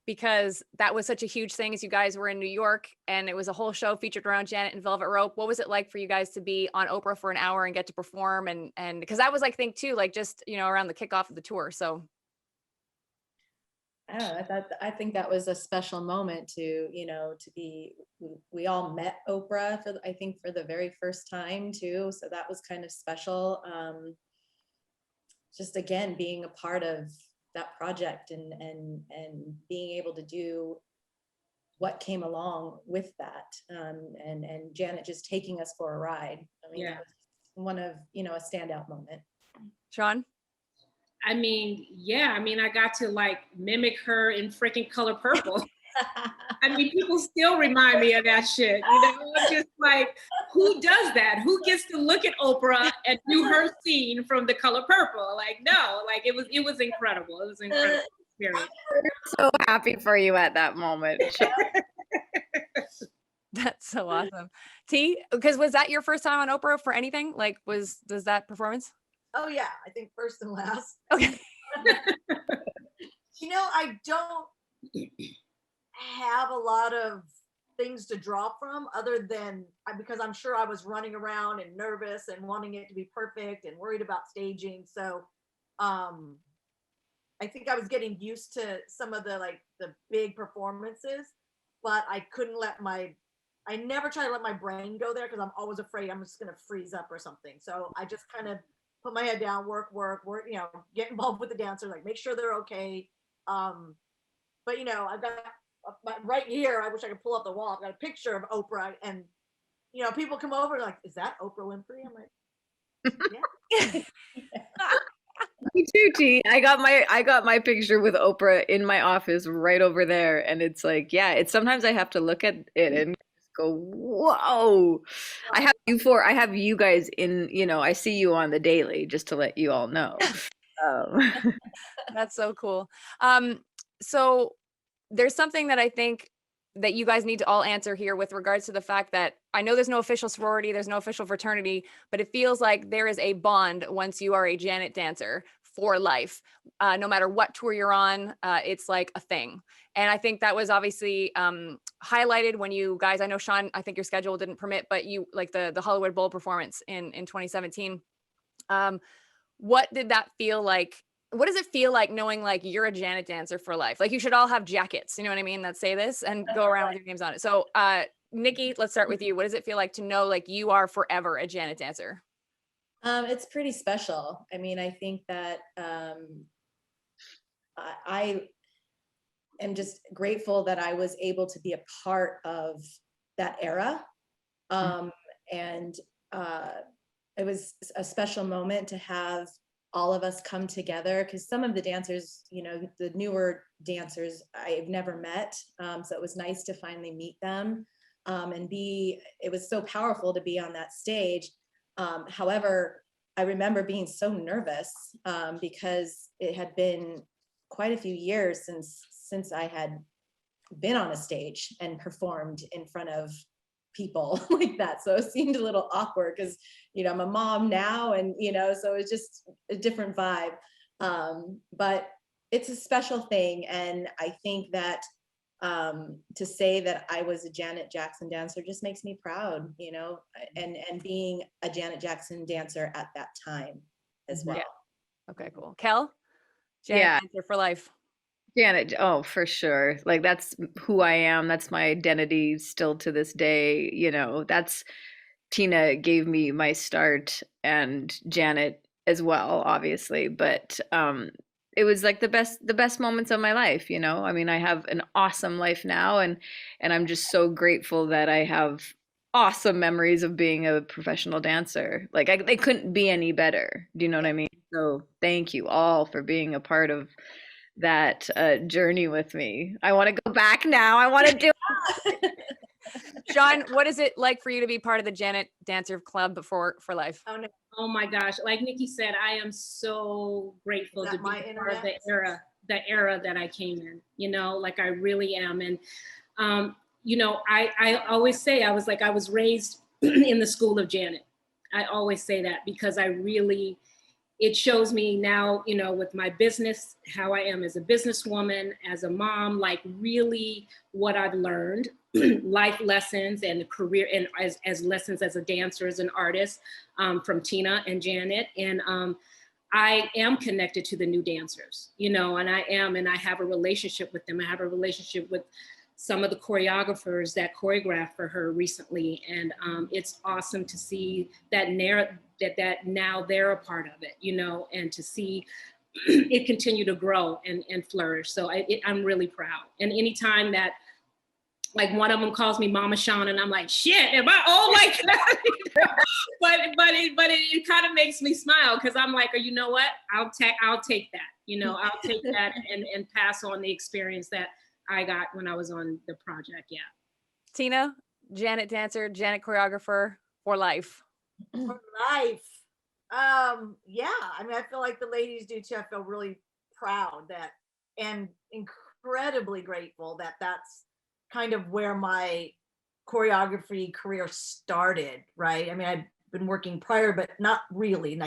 because that was such a huge thing as you guys were in New York, and it was a whole show featured around Janet and Velvet Rope. What was it like for you guys to be on Oprah for an hour and get to perform? And because that was thing too, just, around the kickoff of the tour. So. I don't know. I think that was a special moment to be, we all met Oprah for the very first time too. So that was kind of special. Just again, being a part of that project and being able to do what came along with that. And Janet just taking us for a ride. I mean, Yeah. that was one of, you know, a standout moment. Sean? I mean, yeah, I mean, I got to like mimic her in freaking Color Purple. I mean, people still remind me of that shit. You know, I'm just like, who does that? Who gets to look at Oprah and do her scene from The Color Purple? Like, no, like it was incredible. It was an incredible experience. So happy for you at that moment. That's so awesome. T, because was that your first time on Oprah for anything? Like, was that performance? Oh yeah, I think first and last. Okay. You know, I don't have a lot of things to draw from other than because I'm sure I was running around and nervous and wanting it to be perfect and worried about staging. So I think I was getting used to some of the big performances, but I never try to let my brain go there because I'm always afraid I'm just going to freeze up or something. So I just kind of put my head down, work, you know, get involved with the dancers, like make sure they're okay. But you know, I've got right here, I wish I could pull up the wall. I've got a picture of Oprah, and you know, people come over like, is that Oprah Winfrey? I'm like, yeah. Me too, T. I got my picture with Oprah in my office right over there, and it's like, yeah, it's sometimes I have to look at it and just go, whoa. I have you guys in, you know, I see you on the daily, just to let you all know. That's so cool. So there's something that I think that you guys need to all answer here with regards to the fact that I know there's no official sorority, there's no official fraternity, but it feels like there is a bond once you are a Janet dancer for life. No matter what tour you're on, it's like a thing. And I think that was obviously highlighted when you guys, I know Sean, I think your schedule didn't permit, but you like the Hollywood Bowl performance in 2017. What did that feel like? What does it feel like knowing like you're a Janet dancer for life? Like you should all have jackets, you know what I mean, that say this and go around with your names on it. So Nikki, let's start with you. What does it feel like to know like you are forever a Janet dancer? It's pretty special. I mean, I think that I am just grateful that I was able to be a part of that era. And it was a special moment to have all of us come together, because some of the dancers, you know, the newer dancers I've never met. So it was nice to finally meet them and it was so powerful to be on that stage. However, I remember being so nervous because it had been quite a few years since I had been on a stage and performed in front of people like that. So it seemed a little awkward because, you know, I'm a mom now and, you know, so it's just a different vibe. But it's a special thing. And I think that to say that I was a Janet Jackson dancer just makes me proud, you know, and being a Janet Jackson dancer at that time as well. Yeah. Okay, cool. Kel? Janet dancer for life. Janet, oh, for sure. Like that's who I am. That's my identity still to this day. You know, that's Tina gave me my start and Janet as well, obviously. But it was like the best moments of my life, you know. I mean, I have an awesome life now and I'm just so grateful that I have awesome memories of being a professional dancer. Like they couldn't be any better. Do you know what I mean? So thank you all for being a part of that journey with me. I want to go back now. I want to do it. Sean, what is it like for you to be part of the Janet Dancer Club for life? Oh no, Oh my gosh, like Nikki said, I am so grateful to be part of the era that I came in, you know, like I really am. And you know, I always say I was raised in the school of Janet. I always say that because it shows me now, you know, with my business, how I am as a businesswoman, as a mom, like really what I've learned, life lessons and career, and as lessons as a dancer, as an artist, from Tina and Janet. And I am connected to the new dancers, you know, and I have a relationship with them. I have a relationship with some of the choreographers that choreographed for her recently. And it's awesome to see that now they're a part of it, you know, and to see it continue to grow and flourish. So I'm really proud. And anytime that Like one of them calls me Mama Sean, and I'm like, shit, am I old like that? but it kind of makes me smile because I'm like, oh, you know what? I'll take that. I'll take that and pass on the experience that I got when I was on the project. Yeah. Tina, Janet dancer, Janet choreographer for life. For life. Yeah, I mean, I feel like the ladies do too. I feel really proud that and incredibly grateful that that's kind of where my choreography career started, right? I mean, I'd been working prior, but not really.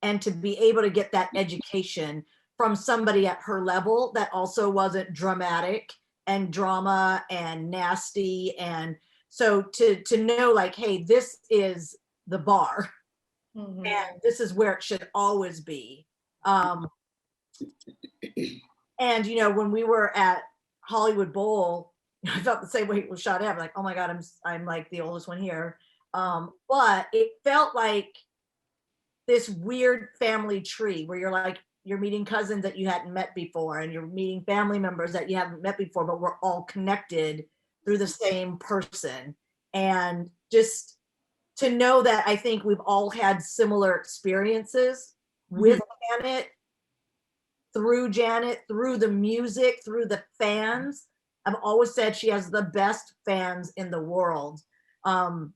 And to be able to get that education from somebody at her level that also wasn't dramatic and drama and nasty. And so to know like, hey, this is the bar. Mhm. And this is where it should always be. And when we were at Hollywood Bowl, I felt the same way with Sade. I'm like, oh my God, I'm like the oldest one here. But it felt like this weird family tree where you're meeting cousins that you hadn't met before, and you're meeting family members that you haven't met before, but we're all connected through the same person. And just to know that I think we've all had similar experiences with Janet, through the music, through the fans. I've always said she has the best fans in the world. I'm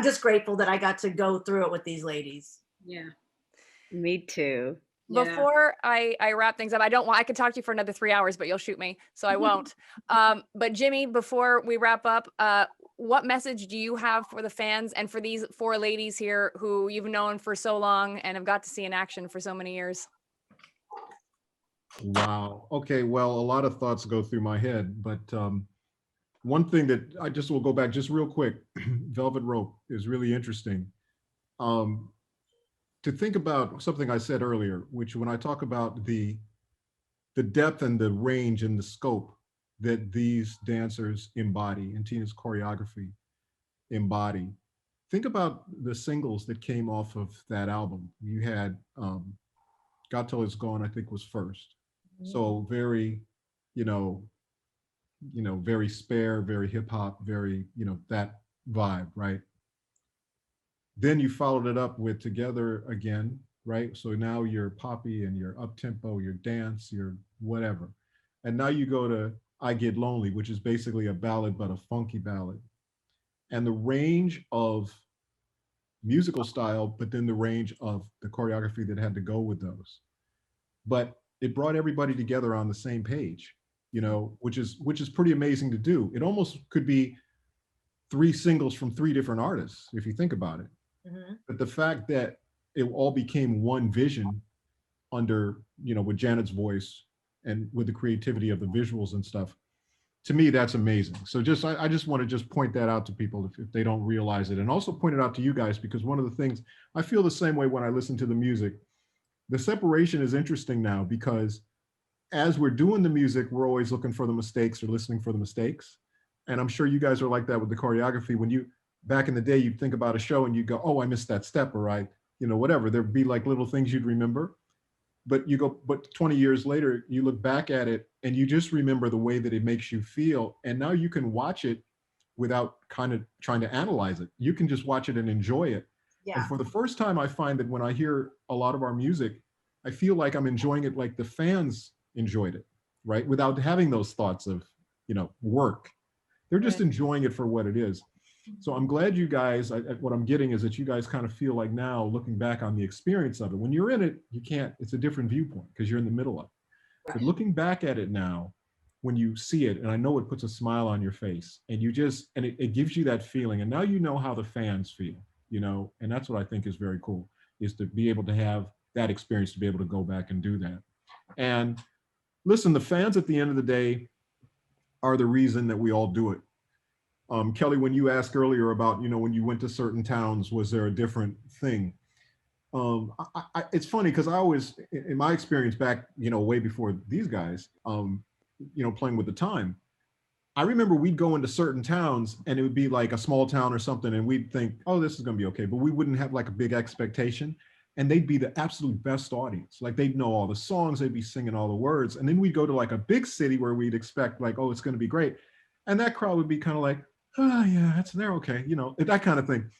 just grateful that I got to go through it with these ladies. Yeah. Me too. Yeah. Before I wrap things up, I could talk to you for another 3 hours, but you'll shoot me, so I won't. But Jimmy, before we wrap up, what message do you have for the fans and for these 4 ladies here who you've known for so long and have got to see in action for so many years? Wow. Okay. Well, a lot of thoughts go through my head, but one thing that I just will go back just real quick, Velvet Rope is really interesting. To think about something I said earlier, which when I talk about the depth and the range and the scope that these dancers embody and Tina's choreography embody, think about the singles that came off of that album. You had God Till It's Gone, I think was first. So very, very spare, very hip hop, very, that vibe, right? Then you followed it up with Together Again, right? So now you're poppy and you're up tempo, you're dance, you're whatever. And now you go to I Get Lonely, which is basically a ballad, but a funky ballad. And the range of musical style, but then the range of the choreography that had to go with those. But it brought everybody together on the same page, which is pretty amazing to do. It almost could be 3 singles from 3 different artists, if you think about it. Mm-hmm. But the fact that it all became one vision under, with Janet's voice and with the creativity of the visuals and stuff, to me, that's amazing. So I just want to just point that out to people if they don't realize it, and also point it out to you guys, because one of the things I feel the same way when I listen to the music. The separation is interesting now because as we're doing the music, we're always looking for the mistakes or listening for the mistakes. And I'm sure you guys are like that with the choreography. When you, back in the day, you'd think about a show and you go, oh, I missed that step, or whatever. There'd be like little things you'd remember. But 20 years later, you look back at it and you just remember the way that it makes you feel. And now you can watch it without kind of trying to analyze it. You can just watch it and enjoy it. Yeah. And for the first time, I find that when I hear a lot of our music, I feel like I'm enjoying it like the fans enjoyed it, right? Without having those thoughts of, work. They're just enjoying it for what it is. So I'm glad you guys, what I'm getting is that you guys kind of feel like now, looking back on the experience of it, when you're in it, it's a different viewpoint because you're in the middle of it. Right. But looking back at it now, when you see it, and I know it puts a smile on your face, and it gives you that feeling, and now you know how the fans feel. And that's what I think is very cool, is to be able to have that experience, to be able to go back and do that. And listen, the fans at the end of the day are the reason that we all do it. Kelly, when you asked earlier about, when you went to certain towns, was there a different thing? It's funny because I always, in my experience back, way before these guys, playing with the time, I remember we'd go into certain towns and it would be like a small town or something, and we'd think, oh, this is going to be okay. But we wouldn't have like a big expectation. And they'd be the absolute best audience. Like they'd know all the songs, they'd be singing all the words. And then we'd go to like a big city where we'd expect like, oh, it's going to be great. And that crowd would be kind of like, oh yeah, they're okay, you know, that kind of thing.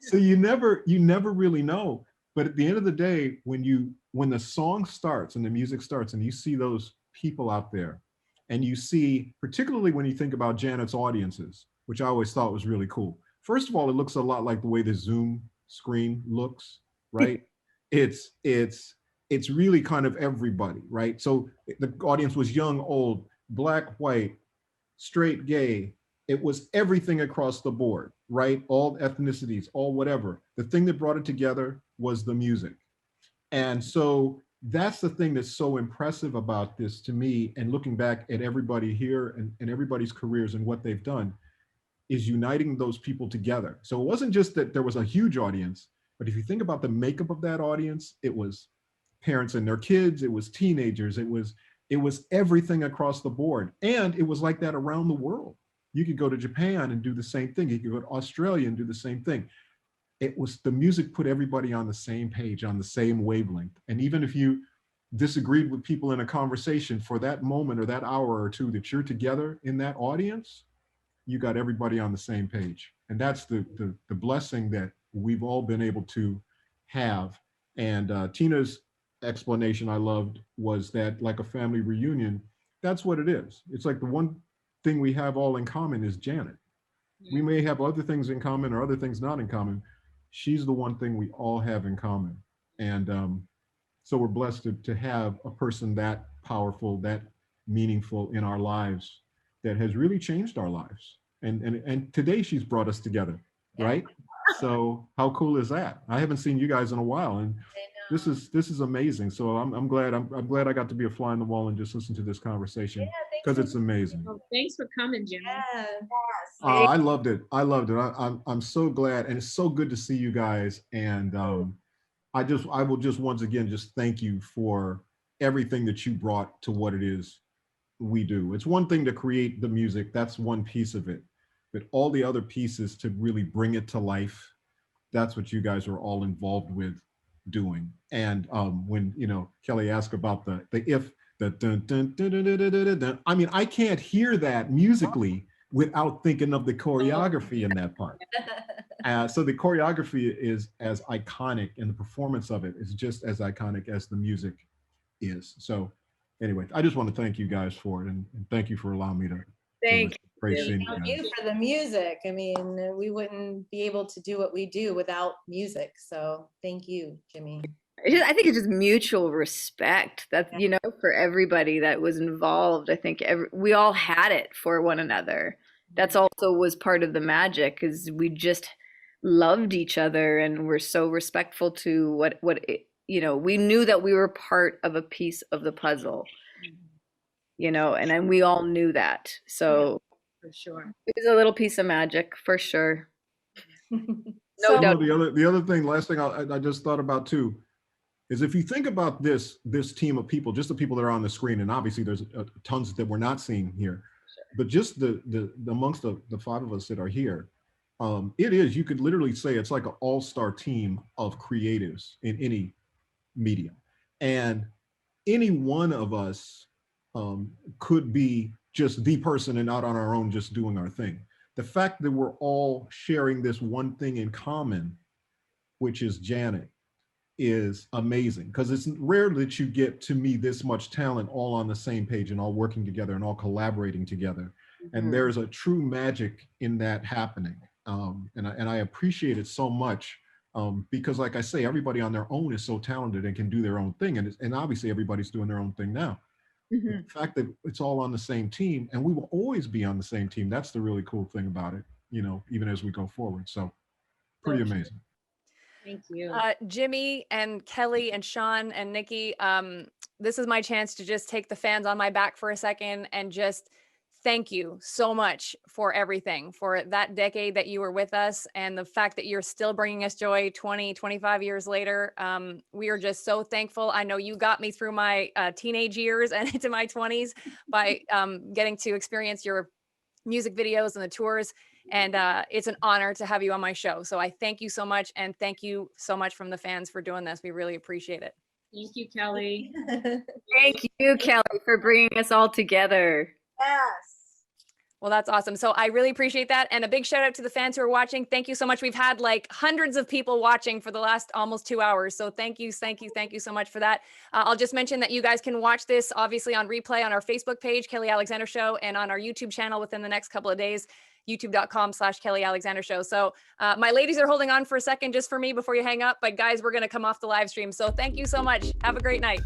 So you never really know. But at the end of the day, when the song starts and the music starts and you see those people out there, and you see, particularly when you think about Janet's audiences, which I always thought was really cool. First of all, it looks a lot like the way the Zoom screen looks, right? it's really kind of everybody, right? So the audience was young, old, black, white, straight, gay. It was everything across the board, right? All ethnicities, all whatever. The thing that brought it together was the music. And so that's the thing that's so impressive about this to me, and looking back at everybody here and everybody's careers and what they've done, is uniting those people together. So it wasn't just that there was a huge audience, but if you think about the makeup of that audience, it was parents and their kids, it was teenagers, it was everything across the board. And it was like that around the world. You could go to Japan and do the same thing. You could go to Australia and do the same thing. It was, the music put everybody on the same page, on the same wavelength. And even if you disagreed with people in a conversation, for that moment or that hour or two that you're together in that audience, you got everybody on the same page. And that's the blessing that we've all been able to have. And Tina's explanation I loved was that, like a family reunion, that's what it is. It's like the one thing we have all in common is Janet. We may have other things in common or other things not in common. She's the one thing we all have in common. And so we're blessed to have a person that powerful, that meaningful in our lives, that has really changed our lives. And today she's brought us together, right? So how cool is that? I haven't seen you guys in a while, and this is amazing. So I'm glad I got to be a fly on the wall and just listen to this conversation, because it's amazing. Well, thanks for coming, Jimmy. Yeah. I loved it. I'm so glad, and it's so good to see you guys. And I will just once again just thank you for everything that you brought to what it is we do. It's one thing to create the music, that's one piece of it, but all the other pieces to really bring it to life, that's what you guys are all involved with doing. And when Kelly asked about the if, the dun, dun, dun, dun, dun, dun, dun, dun, I mean, I can't hear that musically without thinking of the choreography in that part. So the choreography is as iconic, and the performance of it is just as iconic as the music is. So anyway, I just want to thank you guys for it, and thank you for allowing me to. Thank Great you. seeing you Thank guys. you for the music. I mean, we wouldn't be able to do what we do without music. So thank you, Jimmy. I think it's just mutual respect that, for everybody that was involved. I think we all had it for one another. That's also was part of the magic, is we just loved each other and were so respectful to what we knew that we were part of a piece of the puzzle, and then we all knew that. So For sure. it was a little piece of magic for sure. So- doubt. The other thing, last thing I just thought about too, is if you think about this team of people, just the people that are on the screen, and obviously there's tons that we're not seeing here, but just the amongst the five of us that are here, it is, you could literally say it's like an all-star team of creatives in any medium. And any one of us could be just the person and not on our own, just doing our thing. The fact that we're all sharing this one thing in common, which is Janet, is amazing, because it's rare that you get to me this much talent all on the same page and all working together and all collaborating together. And there's a true magic in that happening. And I appreciate it so much, because like I say, everybody on their own is so talented and can do their own thing. And obviously everybody's doing their own thing now. The fact that it's all on the same team, and we will always be on the same team, that's the really cool thing about it, even as we go forward. So pretty amazing. Thank you. Jimmy and Kelly and Sean and Nikki, this is my chance to just take the fans on my back for a second and just thank you so much for everything, for that decade that you were with us, and the fact that you're still bringing us joy 20, 25 years later. We are just so thankful. I know you got me through my teenage years and into my 20s by getting to experience your music videos and the tours. And it's an honor to have you on my show. So I thank you so much. And thank you so much from the fans for doing this. We really appreciate it. Thank you, Kelly. Thank you, Kelly, for bringing us all together. Yes. Well, that's awesome. So I really appreciate that. And a big shout out to the fans who are watching. Thank you so much. We've had like hundreds of people watching for the last almost 2 hours. So thank you so much for that. I'll just mention that you guys can watch this obviously on replay on our Facebook page, Kelly Alexander Show, and on our YouTube channel within the next couple of days, youtube.com/Kelly Alexander Show. So my ladies are holding on for a second just for me before you hang up. But guys, we're going to come off the live stream. So thank you so much. Have a great night.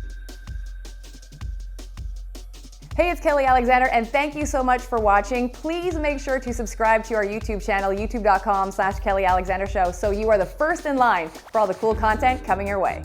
Hey, it's Kelly Alexander, and thank you so much for watching. Please make sure to subscribe to our YouTube channel, youtube.com/Kelly Alexander Show, so you are the first in line for all the cool content coming your way.